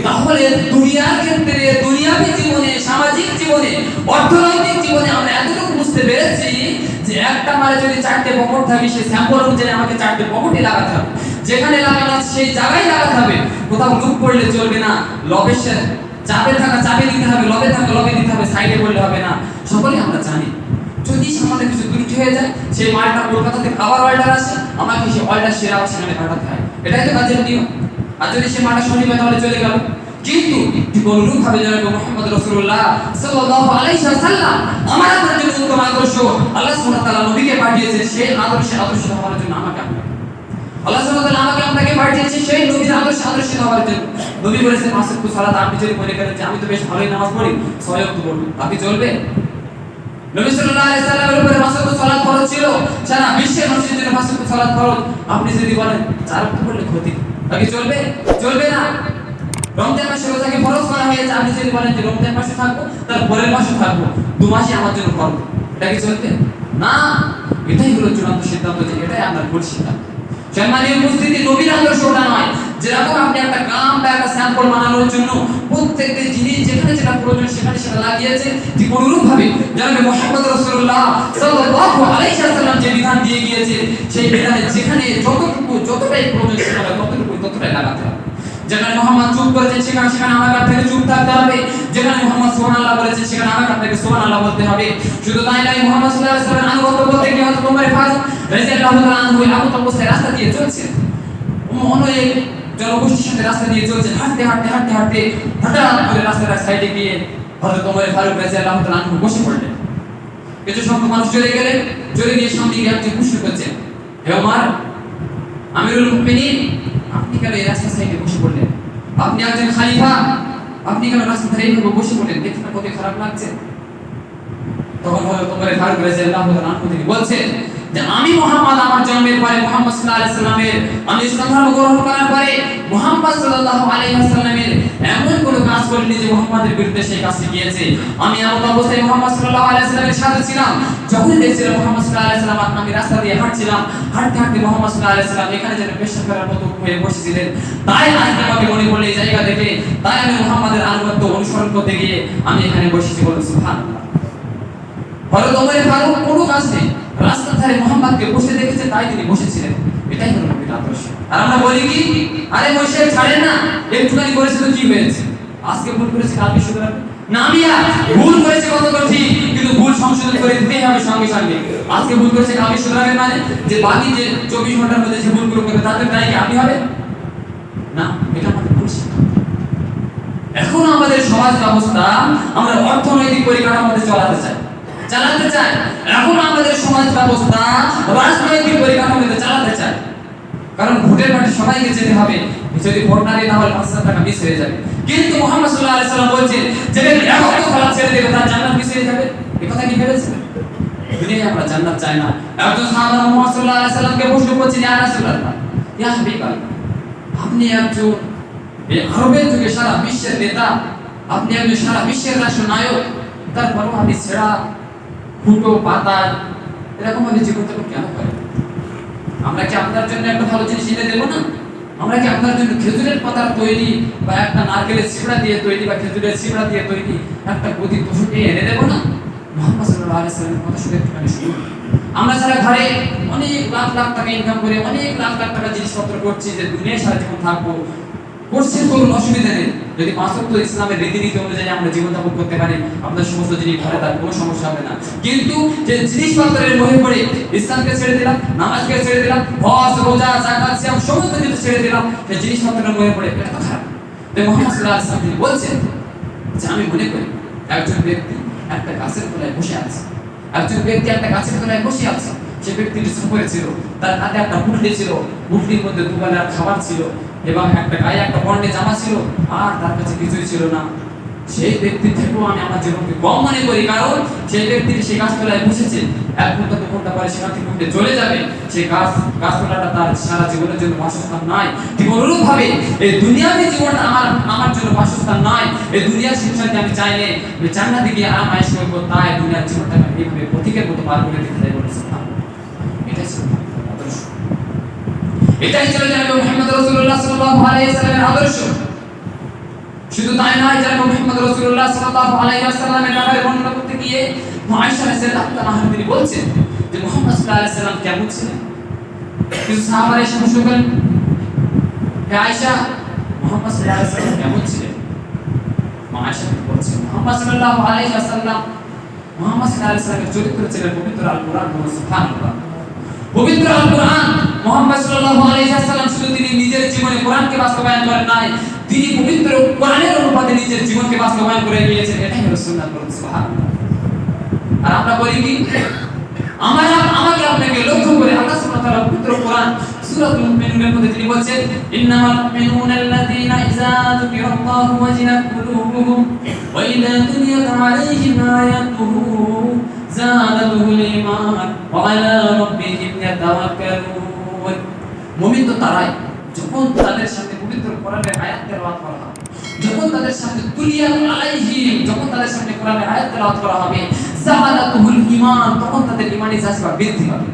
তাহলে দুনিয়ার ক্ষেত্রে, দুনিয়াবী জীবনে, সামাজিক জীবনে, অর্থনৈতিক জীবনে আমরা এতটুকু বুঝতে পেরেছি যে একটা মালে যদি 4টে পকেট থাকে, সেই স্যাম্পল অনুযায়ী আমাকে 4টে পকেটই লাগাতে হবে, যেখানে লাগানো আছে সেই জায়গায় লাগাতে হবে, কোথাও লুপ পড়লে চলবে না, লবের চাপে থাকা চাপে দিতে হবে, লবে থাকা লবে দিতে হবে, সাইডে পড়লে হবে না। সকলেই আমরা জানি। যদি সামান্য কিছু ত্রুটি হয়ে যায়, সেই মালটা কলকাতা থেকে আবার অর্ডার আসে, আমাকে সেই অর্ডার সেরা সেখানে পাঠাতে হয়, এটাই তো কাজের নিয়ম। আর যদি সেই মালটা সঠিক হয় তাহলে চলে গেল। কিন্তু ঠিক অনুরূপভাবে জনাব মুহাম্মদ রাসূলুল্লাহ সাল্লাল্লাহু আলাইহি ওয়াসাল্লাম আমার আপনার জন্য উত্তম আদর্শ, আল্লাহ সুবহানাহু ওয়া তাআলা নবীকে পাঠিয়েছেন, সেই আদর্শ হওয়ার জন্য আমাকে আল্লাহ সুবহানাহু ওয়া তাআলা আমাকে আপনাকে পাঠিয়েছে সেই নবীর আদর্শিত হওয়ার জন্য। নবী বলেছেন পাঁচ ওয়াক্ত সালাত আপনি যদি মনে করেন যে আমি তো বেশ ভালোই নামাজ পড়ি, 6 ওয়াক্ত পড়ব, আপনি চলবে? নবী সাল্লাল্লাহু আলাইহি সাল্লামের উপরে পাঁচ ওয়াক্ত সালাত ফরজ ছিল, সারা বিশ্বের মানুষের জন্য পাঁচ ওয়াক্ত সালাত ফরজ। আপনি যদি বলেন 4 ওয়াক্ত পড়লে ক্ষতি, তাকে চলবে? চলবে না। রমজান মাসে রোজাকে ফরজ করা হয়েছে, আপনি যদি বলেন যে রমজান মাসে থাকবো, তার পরের মাসে থাকবো, 2 মাসই আমার জন্য ফরজ, এটা কি চলবে? না। এটাই হলো চূড়ান্ত সিদ্ধান্ত, যে এটাই আপনার ভুল সিদ্ধান্ত। সম্মানীয় উপস্থিতি, নবীর আদর্শ ওটা নয়। যেরকম আপনি একটা গ্রাম বা একটা স্যাম্পল বানানোর জন্য প্রত্যেকটা জিনিস যেখানে যেটা প্রয়োজন সেখানে সেটা লাগিয়েছে, ঠিক অনুরূপ ভাবে জনাবে মুহাম্মদ রাসূলুল্লাহ সাল্লাল্লাহু আলাইহি ওয়াসাল্লাম যে বিধান দিয়ে গিয়েছে, সেই বিধানে যেখানে যতটাই প্রয়োজন সেখানে ততটাই লাগাতে হবে। যেখানে মুহাম্মদ চুপ করেছেন সেখানে আমাকে আপনাকে চুপ থাকতে হবে। যেখানে মুহাম্মদ সুবহানাল্লাহ বলেছেন সেখানে আমাকে আপনাকে সুবহানাল্লাহ বলতে হবে। শুধু তাই নয়, মুহাম্মদ সাল্লাল্লাহু আলাইহি ওয়াসাল্লাম আনুগত্য বলতে গিয়ে হযরত ওমর ফারুক রাদিয়াল্লাহু তাআলা আনহু এমন অবস্থায় রাস্তা দিয়ে চলছেন, অনেক জনগোষ্ঠীর সাথে রাস্তা দিয়ে চলছেন, হাঁটতে হঠাৎ করে রাস্তার সাইডে গিয়ে হযরত ওমর ফারুক রাদিয়াল্লাহু তাআলা আনহু বসে পড়লেন। কিছু সংখ্যক মানুষ চলে গেলেন, চলে গিয়ে সামনে গিয়ে একজন প্রশ্ন করছেন, হে ওমর, আমিরুল মুমিনিন, আপনি কেন এই রাস্তার সাইডে বসে পড়লেন? আপনি একজন খলিফা, আপনি কেন রাস্তার ধারে এইভাবে বসে পড়লেন? দেখতে না কত খারাপ লাগছে? তখন হযরত ওমর ফারুক রাদিয়াল্লাহু তাআলা আনহু তিনি বলছেন যে আমি মুহাম্মদ, আমার জন্মের পরে মুহাম্মদ সাল্লাল্লাহু আলাইহি ওয়াসাল্লামের, আমি ইসলাম ধর্ম গ্রহণ করার পরে মুহাম্মদ সাল্লাল্লাহু আলাইহি ওয়াসাল্লামের এমন কোনো কাজ করিনি যে মুহাম্মদের বিরুদ্ধে সেই কাজটি গিয়েছে। আমি এমন অবস্থায় মুহাম্মদ সাল্লাল্লাহু আলাইহি ওয়াসাল্লামের সাথে ছিলাম, যখন দেখছিলাম মুহাম্মদ সাল্লাল্লাহু আলাইহি ওয়াসাল্লাম, আমি রাস্তা দিয়ে হাঁটছিলাম, হাঁটতে মুহাম্মদ সাল্লাল্লাহু আলাইহি ওয়াসাল্লাম এখানে যেন পেশাব করার মতো হয়ে বসেছিলেন। তাই আজকে আমাকে মনে পড়লো এই জায়গা থেকে, তাই আমি মুহাম্মদের আনুগত্য অনুসরণ করতে গিয়ে আমি এখানে বসেছি। বলুন সুবহানাল্লাহ। হযরত ওমর ফারুক কোনো কাজ নেই, রাস্তার ধারে মুহাম্মদকে বসে দেখেছে, তাই তিনি বসেছিলেন। এটাই হলো নবীর আদর্শ। আর আমরা বলি কি, আরে বসে ছাড়েন না, একটুখানি করেছে তো কি হয়েছে, আজকে ভুল করেছে কালকে শুধরাবে না। মিয়া, ভুল করেছে কত তো ঠিক, কিন্তু ভুল সংশোধন করে দিতেই হবে সঙ্গে সঙ্গে। আজকে ভুল করেছে কালকে শুধরাবে মানে যে বাকি যে 24 ঘন্টার মধ্যে যে ভুলগুলো করবে তাদের দায় কি আপনি হবে না? এটা আমাদের ভুল সিদ্ধান্ত। এখন আমাদের সমাজ ব্যবস্থা আমরা অর্থনৈতিক পরিকাঠামোতে চালাতে চাই। এখন আমাদের সমাজ ব্যবস্থা রাজনৈতিক পরিকাঠামোতে চালাতে চায়। কারণ ভোটের মাঠে সবাইকে যেতে হবে, যদি ভোট না দিয়ে তাহলে 5,000 টাকা মিস হয়ে যাবে। কিন্তু মুহাম্মদ সাল্লাল্লাহু আলাইহি ওয়াসাল্লাম বলেছেন যে ব্যক্তি একবার সালাত ছেড়ে দেবে তার জান্নাত মিস হয়ে যাবে। এই কথা কি ভেবেছেন? দুনিয়ায় আমরা জান্নাত চাই না। একজন সাহাবা মুহাম্মদ সাল্লাল্লাহু আলাইহি ওয়াসাল্লামকে প্রশ্ন করছেন, ইয়া রাসূলুল্লাহ, ইয়া হাবিবাল্লাহ, আপনি একজন এই আরবের যুগে সারা বিশ্বের নেতা, আপনি একজন সারা বিশ্বের রাষ্ট্রনায়ক, তারপরও আপনি ছেঁড়া ফুটো পাতা এরকম ভাবে জীবনযাপন কেন করেন? আমরা কি আপনার জন্য একটা ভালো জিনিস এনে দেবো না? আমরা কি আপনার জন্য খেজুরের পাতার তৈরি বা একটা নারকেলের ছিবড়া দিয়ে তৈরি বা খেজুরের ছিবড়া দিয়ে তৈরি একটা গদি পশুকে এনে দেবো না? মুহাম্মদ সাল্লাল্লাহু আলাইহি ওয়াসাল্লামের কথা শুনে একটুখানি শুনুন। আমরা যারা ঘরে অনেক লাখ লাখ টাকা ইনকাম করে অনেক লাখ লাখ টাকা জিনিসপত্র করছি, যে দুনিয়ায় সারা জীবন থাকবো, করছি, কোনো অসুবিধা নেই। যদি 5 ওয়াক্ত ইসলামের রীতিনীতি অনুযায়ী আমরা জীবনযাপন করতে পারি, আপনার সমস্ত জিনিস ঘরে তার কোনো সমস্যা হবে না। কিন্তু যে জিনিসপত্রের মোহে পড়ে ইসলামকে ছেড়ে দিলাম, নামাজকে ছেড়ে দিলাম, হজ রোজা যাকাত সিয়াম সমস্ত কিছু ছেড়ে দিলাম, সেই জিনিসপত্রের মোহে পড়ে, এটা তো খারাপ। তাই মুহাম্মদ সাল্লাল্লাহু আলাইহি ওয়াসাল্লাম বলছেন যে আমি মনে করি একজন ব্যক্তি একটা গাছের তলায় বসে আছে, একজন ব্যক্তি একটা গাছের তলায় বসে আছে, সে ব্যক্তির সফরে ছিল, তার হাতে একটা পুটলি ছিল, পুটলির মধ্যে দুবেলার খাবার ছিল এবং একটা গায়ে একটা বর্ণে জামা ছিল, আর তার কাছে কিছুই ছিল না। সেই ব্যক্তি থেকেও আমি আমার জীবনকে কম মনে করি, কারণ সেই ব্যক্তি সেই গাছতলায় বসেছে, 1 ঘন্টা 2 ঘন্টা পরে সেখান থেকে উঠে চলে যাবে, সেই গাছতলাটা তার সারা জীবনের জন্য বাসস্থান নয়। ঠিক অনুরূপ ভাবে এই দুনিয়াবী জীবনটা আমার জন্য বাসস্থান নয়। এই দুনিয়ার সংসারকে আমি চাইলে আমি জান্নাতে গিয়ে আরাম আয়েশ করবো, তাই দুনিয়ার জীবনটা আমি এইভাবে পথিকের মতো পার করে দিতে চাই। বলেছেন এটাই ছিল আদর্শ, এটাই ছিল জনাব মুহাম্মদ রাসূলুল্লাহ সাল্লাল্লাহু আলাইহি ওয়াসাল্লামের আদর্শ। শুধু তাই নয়, জনাব মুহাম্মদ রাসূলুল্লাহ সাল্লাল্লাহু আলাইহি ওয়াসাল্লামের ব্যাপারে বর্ণনা করতে গিয়ে আয়েশা রাদিয়াল্লাহু তাআলা তিনি বলছেন যে মুহাম্মদ সাল্লাল্লাহু আলাইহি ওয়াসাল্লাম কেমন ছিলেন। কিছু সাহাবারা এসে প্রশ্ন করেন, হে আয়েশা, মুহাম্মদ সাল্লাল্লাহু আলাইহি ওয়াসাল্লাম কেমন ছিলেন? আয়েশা বলছেন মুহাম্মদ সাল্লাল্লাহু আলাইহি ওয়াসাল্লাম চরিত্র ছিলেন পবিত্র আল কোরআন। সুবহানাল্লাহ, পবিত্র আল কোরআন। মুহাম্মদ সাল্লাল্লাহু আলাইহি ওয়াসাল্লাম শুধু তিনি নিজের জীবনে কোরআনকে বাস্তবায়ন করেন নাই, তিনি পবিত্র কোরআনের অনুপাতে নিজের জীবনকে বাস্তবায়ন করে গিয়েছেন। এটাই হলো সুন্নাত। সুবহানাল্লাহ। আর আমরা বলি কি, আমাকে আপনাকে লক্ষ্য করে আল্লাহ সুবহানাহু ওয়া তাআলা পবিত্র কোরআন সূরাতুল মুমিনুনের মধ্যে তিনি বলছেন ইন্নামাল মুমিনুনা আল্লাযীনা ইযা যুকিরাল্লাহু ওয়াজিলাত কুলুবুহুম ওয়া ইযা তুলিয়াত আলাইহিম আয়াতুহু যাদাতুহুল ঈমান ওয়া আলা রাব্বিহিম ইয়াতাওয়াক্কালুন। মুমিন তো তারাই যখন তাদের সাথে পবিত্র কোরআনের আয়াত তেলাওয়াত করা হবে, যখন তাদের সাথে তুলিয়াত আলাইহিম, যখন তাদের সাথে কোরআনের আয়াত তেলাওয়াত করা হবে, যাদাতুহুল ঈমান, তখন তাদের ঈমানি জাযবা বৃদ্ধি পাবে।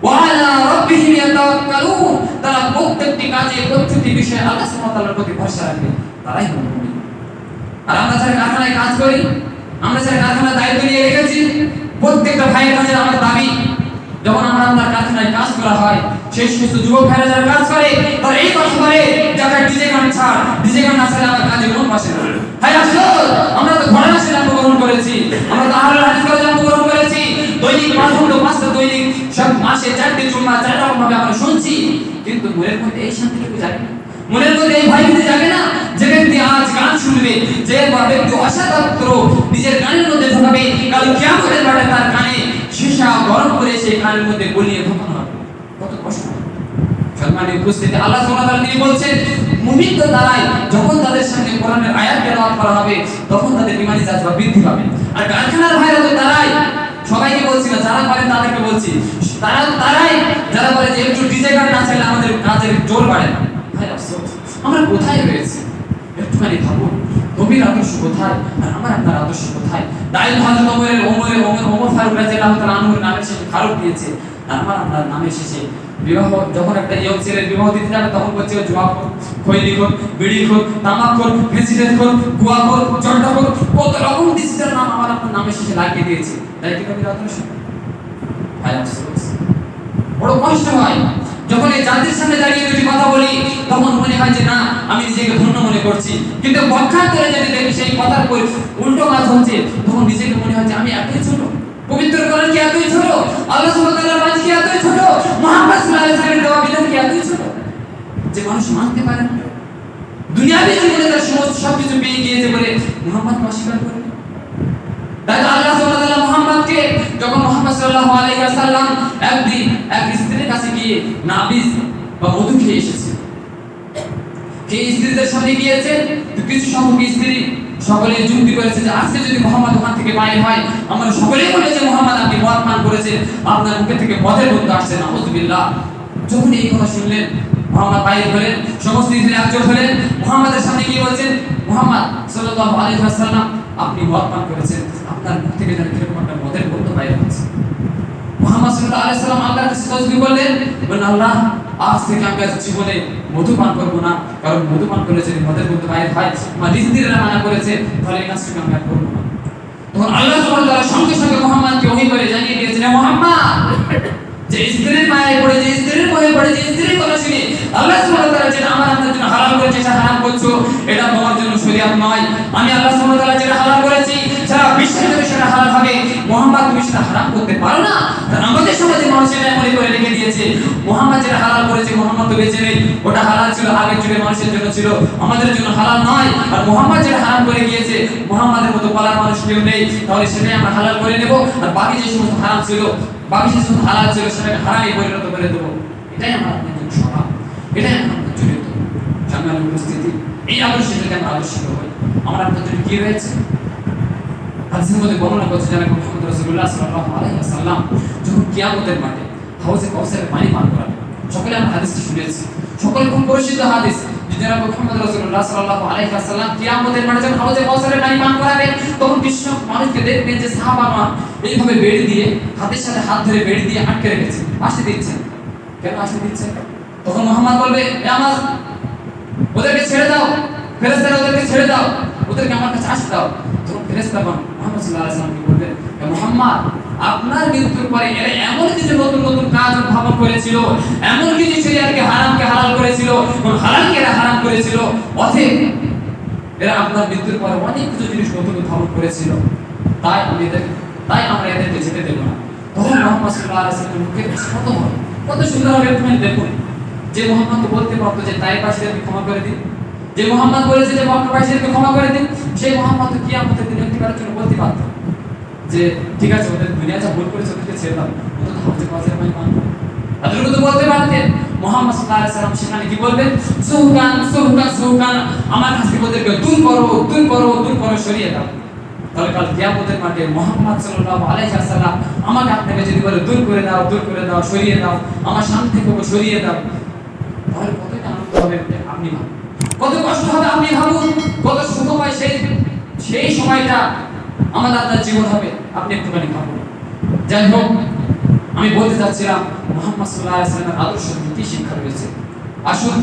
ওয়া আলা রাব্বিহিম ইয়াতাওয়াক্কালুন, তারা প্রত্যেকটি কাজে প্রত্যেকটি বিষয়ে আল্লাহ সুবহানাহু ওয়া তাআলার প্রতি ভরসা রাখবে, তারাই হলো মুমিন। আর আমরা যারা কারখানায় কাজ করি, আমরা যারা কারখানার দায়িত্ব নিয়ে রেখেছি, প্রত্যেকটা ভাইয়ের কাছে আমার দাবি, যখন আমরা কারখানায় কাজ করা হয়, সেই সমস্ত যুবক ভাইরা যারা কাজ করে তারা এই কথা বলে যে আমরা ডিজে গান ছাড়, ডিজে গান না ছাড়লে আমার কাজে মন বসে না। হায় আফসোস, আমরা তো ঘোড়া নাচে জন্মগ্রহণ করেছি, আমরা তো আহলে হাদিস করে জন্মগ্রহণ করেছি, দৈনিক 5 দৈনিক সব মাসে 4টি জুমা 4 রকম ভাবে আমরা শুনছি, কিন্তু মনের মধ্যে এই শান্তিটুকু জাগে না, মনের মধ্যে এই ভয় ভীতি জাগে না। যে ব্যক্তি আজ গান শুনবে, যে ব্যক্তি অসাধাত্র নিজের গানের মধ্যে ঢোকাবে, কাল কিয়ামতের মাঠে তার কানে সীসা গরম করে সেই কানের মধ্যে গলিয়ে ঢোকানো হবে, কত কষ্ট। সম্মানিত উপস্থিতি, আল্লাহ সুবহানাহু ওয়া তাআলা তিনি বলছেন মুমিন তো তারাই যখন তাদের সামনে কোরআনের আয়াত তেলাওয়াত করা হবে, তখন তাদের ঈমানি জাযবা বৃদ্ধি পাবে। আর কারখানার ভাইরা তো তারাই, সবাইকে বলছি না, যারা পারেন তাদেরকে বলছি, তারাই যারা বলে যে একটু ডিজে গান না চাইলে আমাদের কাজের জোর বাড়ে না। হায় আফসোস, আমরা কোথায় রয়েছি? একটুখানি ভাবুন, নবীর আদর্শ কোথায় আর আমার আপনার আদর্শ কোথায়? দাইল হযরত ওমর ফারুক রাদিয়াল্লাহু তাআলা আনহুর নামের শেষে ফারুক দিয়েছে, আর আমার আপনার নামের শেষে বিবাহ, যখন একটা ইয়ং ছেলের বিবাহ দিতে যাবে তখন বলছে জুয়াখোর, খৈনিখোর, বিড়িখোর, তামাকখোর, ফেসিলিটিখোর, গুয়াখোর, জর্দাখোর, কত রকম ডিজিটাল নাম আমার আপনার নামের শেষে লাগিয়ে দিয়েছে। তাই কি নবীর আদর্শ? হায় আফসোস, বড় কষ্ট হয় যখন এই জাতির সামনে দাঁড়িয়ে দুটি কথা বলি, তখন মনে হয় যে না, আমি নিজেকে ধন্য মনে করছি, কিন্তু পক্ষান্তরে যদি দেখি সেই কথার উল্টো কাজ হচ্ছে, তখন নিজেকে মনে হয় যে আমি এতই ছোট, পবিত্র কোরআন কি এতই ছোট, আল্লাহ সুবহানাহু ওয়া তাআলার বাণী কি এতই ছোট, মুহাম্মদ সাল্লাল্লাহু আলাইহি ওয়াসাল্লামের দেওয়া বিধান কি এতই ছোট, যে মানুষ মানতে পারে না। দুনিয়াবী জীবনে তার সমস্ত সবকিছু পেয়ে গিয়েছে বলে মুহাম্মদকে অস্বীকার করে। তাই আল্লাহ সুবহানাহু ওয়া তাআলা মুহাম্মদকে, যখন মুহাম্মদ সাল্লাল্লাহু আলাইহি ওয়াসাল্লাম একদিন এক স্ত্রীর কাছে গিয়ে নাবিজ বা মধু খেয়ে এসেছে, সেই স্ত্রীদের সাথে গিয়েছে, তো কিছু সংখ্যক স্ত্রী সকলে যুক্তি করেছে যে আজকে যদি মুহাম্মদ ওখান থেকে বাইরে হয়, আমরা সকলেই বলে যে মুহাম্মদ আপনি মদ পান করেছেন, আপনার মুখে থেকে মদের গন্ধ আসছে, নাউযুবিল্লাহ। যখন এই কথা শুনলেন, মুহাম্মদ বাইরে হলেন, সমস্ত স্ত্রী একজোট হলেন, মুহাম্মাদের সামনে গিয়ে বলছেন, মুহাম্মদ সাল্লাল্লাহু আলাইহি ওয়াসাল্লাম আপনি মদ পান করেছেন, আপনার মুখ থেকে যেন কিরকম একটা মদের গন্ধ বাইরে হচ্ছে। মুহাম্মদ সাল্লাল্লাহু আলাইহি ওয়াসাল্লাম আল্লাহর কাছে তাওয়াজ্জুহ করলেন, বলেন আল্লাহ, আজ থেকে আমি আর জীবনে মধু পান করব না, কারণ মধু পান করলে যদি মদের গন্ধ বাইরে হয়, আমার রিজদিরা মানা করেছে, তাহলে এই কাজটা আমি আর করব না। তখন আল্লাহ সুবহানাহু ওয়া তাআলা সঙ্গে সঙ্গে মুহাম্মদকে ওহী করে জানিয়ে দিয়েছেন, মুহাম্মদ, যে স্ত্রীর মায়ে পড়ে, যে স্ত্রীর কোলে পড়ে, যে স্ত্রীর কথা শুনে আল্লাহ সুবহানাহু ওয়া তাআলা যেটা আমার আপনার জন্য হারাম করেছে, সেটা হারাম করছো, এটা তোমার জন্য শরীয়ত নয়। আমি আল্লাহ সুবহানাহু ওয়া তাআলা যেটা হালাল করেছি, সারা বিশ্বের জন্য সেটা হালাল হবে। মুহাম্মদ তুমি সেটা হারাম করতে পারো না। কারণ আমাদের সমাজে মানুষ এটা এমন করে রেখে দিয়েছে, মুহাম্মদ যেটা হালাল করেছে মুহাম্মদ তো বেঁচে নেই, ওটা হালাল ছিল আগের যুগের মানুষের জন্য ছিল, আমাদের জন্য হালাল নয়। আর মুহাম্মদ যেটা হারাম করে গিয়েছে, মুহাম্মাদের মতো বলার মানুষ কেউ নেই, তাহলে সেটাই আমরা হালাল করে নেব, আর বাকি যে সমস্ত হারাম ছিল, বাকি যে সমস্ত হালাল ছিল, সেটাকে হারামে পরিণত করে দেবো। এটাই আমার আপনার জন্য স্বভাব, এটাই আমার চরিত্র। সম্মানিত উপস্থিতি, এই আদর্শ থেকে আমরা আদর্শিত হই। আমার আপনার জন্য কি রয়েছে? হাদিসের মধ্যে বর্ণনা করছে জানাব মুহাম্মদ রাসূলুল্লাহ সাল্লাল্লাহু আলাইহি ওয়াসাল্লাম যখন কিয়ামতের মাঠে হাউজে কাউসারের পানি পান করাবেন। সকলে আমরা হাদিসটি শুনেছি, সকলে খুব পরিচিত হাদিস, যে জানাব মুহাম্মদ রাসূলুল্লাহ সাল্লাল্লাহু আলাইহি ওয়াসাল্লাম কিয়ামতের মাঠে যখন হাউজে কাউসারের পানি পান করাবেন, তখন কিছু মানুষকে দেখবেন যে সাহাবাগণ এইভাবে বেড়ি দিয়ে, হাতের সাথে হাত ধরে বেড়ি দিয়ে আটকে রেখেছে, আসতে দিচ্ছেন। কেন আসতে দিচ্ছেন? তখন মুহাম্মদ বলবে, এ আমার, ওদেরকে ছেড়ে দাও, ফেরেশতারা ওদেরকে ছেড়ে দাও, ওদেরকে আমার কাছে আসতে দাও। তখন ফেরেশতাগণ মুহাম্মদ সাল্লাল্লাহু আলাইহি ওয়াসাল্লামকে বলবেন, হে মুহাম্মদ, আপনার মৃত্যুর পরে এরা এমন কিছু নতুন নতুন কাজ উদ্ভাবন করেছিল, এমন কিছু শরীয়তকে হারামকে হালাল করেছিল, এবং হালালকে এরা হারাম করেছিল, অতএব এরা আপনার মৃত্যুর পরে অনেক কিছু জিনিস নতুন উদ্ভাবন করেছিল, তাই আমরা এদেরকে যেতে দেব না। তখন মুহাম্মদ সাল্লাল্লাহু আলাইহি ওয়াসাল্লামের মুখে কত সুন্দর হবে তুমি দেখুন। যে মুহাম্মদ তো বলতে পারতো যে তাইফবাসীদেরকে ক্ষমা করে দিন, যে মুহাম্মদ বলেছে যে মক্কাবাসীদেরকে ক্ষমা করে দিন, সেই মুহাম্মদ তো কিয়ামতের দিন একটিবারের জন্য বলতে পারত যে ঠিক আছে, ওদের দুনিয়া যা ভুল করেছে ওদেরকে ছেড়ে দাও, ওদের হাউজে কাউসারের পানি পান করো, এতটুকু তো বলতে পারতেন। মুহাম্মদ সাল্লাল্লাহু আলাইহি ওয়াসাল্লাম সেখানে কি বলবেন, সুহকান সুহকান সুহকান, আমার কাছ থেকে ওদেরকে দূর করো দূর করো দূর করো, সরিয়ে দাও। তাহলে কাল কিয়ামতের মাঠে মুহাম্মদ সাল্লাল্লাহু আলাইহি ওয়াসাল্লাম আমাকে আপনাকে যদি বলে দূর করে দাও সরিয়ে দাও, আমার সামনে থেকে সরিয়ে দাও, তাহলে কতটা আনন্দ হবে আপনি ভাবুন, কত কষ্ট হবে আপনি ভাবুন, কত সুখময় সেই সময়টা আমাদের আপনার জীবন হবে আপনি একটুখানি ভাবুন। যাই হোক, আমি বলতে চাচ্ছিলাম মুহাম্মদ সাল্লাল্লাহু আলাইহি ওয়াসাল্লামের আদর্শ কি শিক্ষা রয়েছে। আসুন,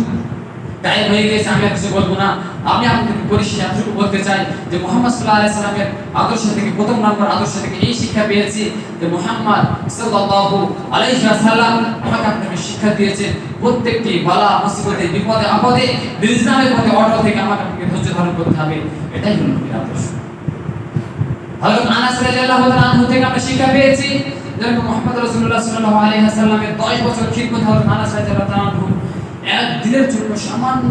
টাইম হয়ে গেছে, আমি আর কিছু বলবো না। আমি আপনাদেরকে পরিশেষে এতটুকু বলতে চাই যে মুহাম্মদ সাল্লাল্লাহু আলাইহি ওয়াসাল্লামের আদর্শ থেকে, প্রথম নম্বর আদর্শ থেকে এই শিক্ষা পেয়েছি যে মুহাম্মদ সাল্লাল্লাহু আলাইহি ওয়াসাল্লাম আমাকে আপনাকে শিক্ষা দিয়েছে প্রত্যেকটি বালা মুসিবতে বিপদে আপদে ইসলামের পথে অটল থেকে আমাকে আপনাকে ধৈর্য ধারণ করতে হবে। এটাই হলো নবীর আদর্শ। হযরত আনাস রাদিয়াল্লাহু তাআলা আনহু থেকে আমরা শিক্ষা পেয়েছি যেরকম মুহাম্মদ রাসূলুল্লাহ সাল্লাল্লাহু আলাইহি ওয়াসাল্লামের 10 বছর খিদমত হযরত আনাস রাদিয়াল্লাহু তাআলা আনহু এক দিনের জন্য, সামান্য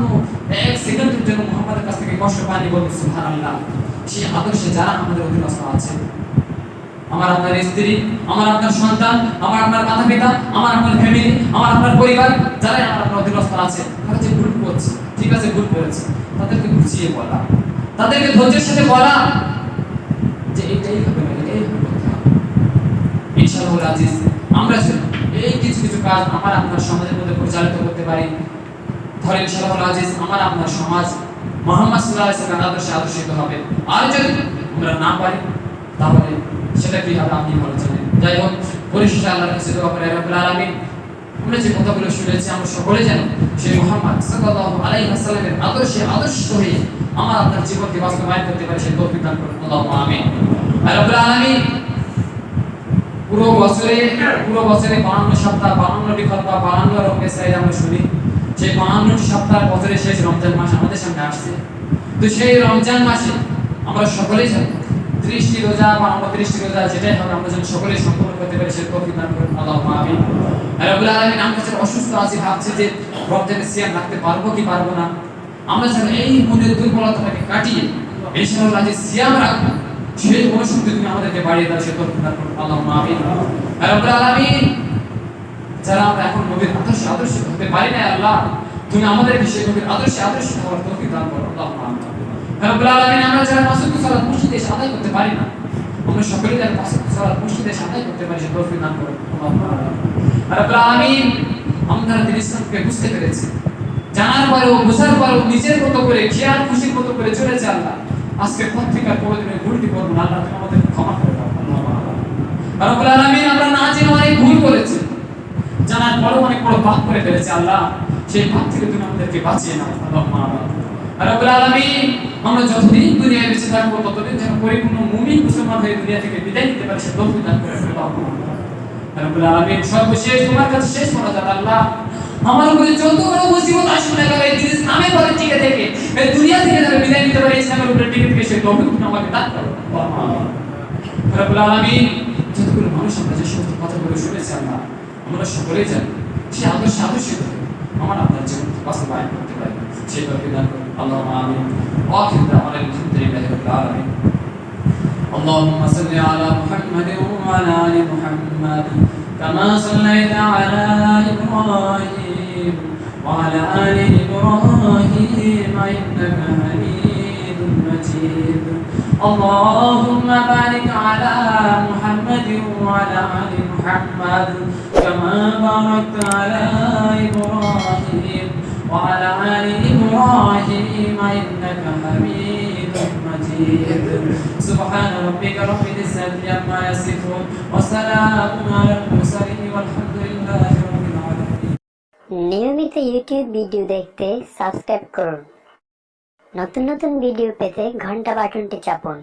এক সেকেন্ডের জন্য মুহাম্মাদের কাছ থেকে কষ্ট পায়নি, বলুন সুবহানাল্লাহ। সেই আদর্শে যারা আমাদের অধীনস্থ আছে, আমার আপনার স্ত্রী, আমার আপনার সন্তান, আমার আপনার মাতা পিতা, আমার আপনার ফ্যামিলি, আমার আপনার পরিবার, যারা আমার আপনার অধীনস্থ আছে, তারা যে ভুল করছে, ঠিক আছে ভুল করেছে, তাদেরকে বুঝিয়ে বলা, তাদেরকে ধৈর্যের সাথে বলা যে এটাই হবে না, এটাই হবে না। ইনশাআল্লাহ আজিজ, আমরা এই কিছু কিছু কাজ আমার আপনার সমাজের মধ্যে পরিচালিত করতে পারি। ধরেন ইনশাআল্লাহ আজিজ, আমার আপনার সমাজ মুহাম্মদ সাল্লাল্লাহু আলাইহি ওয়াসাল্লামের আদর্শে আদর্শিত হবে। আর যদি আমরা না পারি তাহলে সেটা কি হবে আপনি ভালো জানেন। যাই হোক, পরিশেষে আল্লাহর কাছে দোয়া করি রব্বুল আলামিন আমরা যে কথাগুলো শুনেছি আমরা সকলে যেন সেই মুহাম্মদ সাল্লাল্লাহু আলাইহি ওয়াসাল্লামের আদর্শে আদর্শিত হয়ে আমার আপনার জীবনকে বাস্তবায়ন করতে পারি, সেই তৌফিক দান করুন আল্লাহুম্মা আমিন। রব্বুল আলামিন পুরো বছরে 52 সপ্তাহ, 52টি খুতবা, 52 রকমের সাইড আমরা শুনি। সেই 52টি সপ্তাহ বছরের শেষ রমজান মাস আমাদের সামনে আসছে। তো সেই রমজান মাসে আমরা সকলেই জানি 30টি রোজা বা 29টি রোজা যেটাই হবে আমরা যেন সকলেই সম্পূর্ণ করতে পারি, সেই তৌফিক দান করুন আল্লাহুম্মা আমিন। রব্বুল আলামিন, আমরা যারা অসুস্থ আছি ভাবছি যে রমজানের সিয়াম রাখতে পারবো কি পারবো না, আমরা যেন এই মনের দুর্বলতাটাকে কাটিয়ে ইনশাআল্লাহ যে সিয়াম রাখবো সেই মনোশক্তি তুমি আমাদেরকে বাড়িয়ে দাও, সেই তৌফিক দান করুন আল্লাহুম্মা আমিন। রব্বুল আলামিন, যারা আমরা এখন নবীর আদর্শে আদর্শিত হতে পারি না, আল্লাহ তুমি আমাদেরকে সেই নবীর আদর্শে আদর্শিত হওয়ার তৌফিক দান করো আল্লাহুম্মা আমিন। রব্বুল আলামিন, আমরা যারা পাঁচ ওয়াক্ত সালাত মসজিদে এসে আদায় করতে পারি না, আমরা সকলেই যারা পাঁচ ওয়াক্ত সালাত মসজিদে এসে আদায় করতে পারি, সেই তৌফিক দান করো আল্লাহুম্মা আমিন। রব্বুল আলামিন, আমরা দিন ইসলামকে বুঝতে পেরেছি, জানার পরেও বোঝার পরেও নিজের মতো করে খেয়াল খুশির মতো করে চলেছে, আল্লাহ আজকে পত্রিকার প্রয়োজনে ভুলটি করবো না, আল্লাহ তুমি আমাদের ক্ষমা করে দাও আল্লাহুম্মা আমিন। রব্বুল আলামিন, আমরা না জেনে অনেক ভুল করেছি, জানার পরেও অনেক বড় পাপ করে ফেলেছি, আল্লাহ সেই পাপ থেকে তুমি আমাদেরকে বাঁচিয়ে নাও আল্লাহুম্মা আমিন। রব্বুল আলামিন, আমরা যতদিন দুনিয়ায় বেঁচে থাকবো ততদিন যেন পরিপূর্ণ মুমিন মুসলমান হয়ে দুনিয়া থেকে বিদায় নিতে পারি, সে তৌফিক দান করে আল্লাহুম্মা আমিন। রব্বুল আলামিন, সর্বশেষ তোমার কাছে শেষ মোনাজাত, আল্লাহ আমার উপরে যত বড় মুসিবত আসুক না কেন, এই দিন ইসলামের পরে টিকে থেকে এই দুনিয়া থেকে যেন বিদায় নিতে পারি, ইসলামের উপরে টিকে থেকে সেই তৌফিক তুমি আমাকে দান করো আল্লাহুম্মা আমিন। রব্বুল আলামিন, যতগুলো মানুষ আমরা যে সমস্ত কথাগুলো শুনেছি, আল্লাহ আমরা সকলেই জানি সেই আদর্শে আদর্শিত হয়ে আমার আপনার জীবন বাস্তবায়ন করতে পারি, সেই তৌফিক দান করুন আল্লাহুম্মা আমিন। ওয়া আখিরু দাওয়ানা আলহামদুলিল্লাহি রাব্বিল আলামিন। اللهم صل على محمد وعلى ال محمد كما صليت على ابراهيم وعلى ال ابراهيم انك حميد مجيد. اللهم بارك على محمد وعلى ال محمد كما باركت على ابراهيم وعلى ال ابراهيم انك حميد مجيد. سبحان ربك رب العزة عما يصفون وسلام على المرسلين والحمد لله رب العالمين. নিয়মিত ইউটিউব ভিডিও দেখতে সাবস্ক্রাইব করুন, নতুন নতুন ভিডিও পেতে ঘন্টা বাটনটি চাপুন।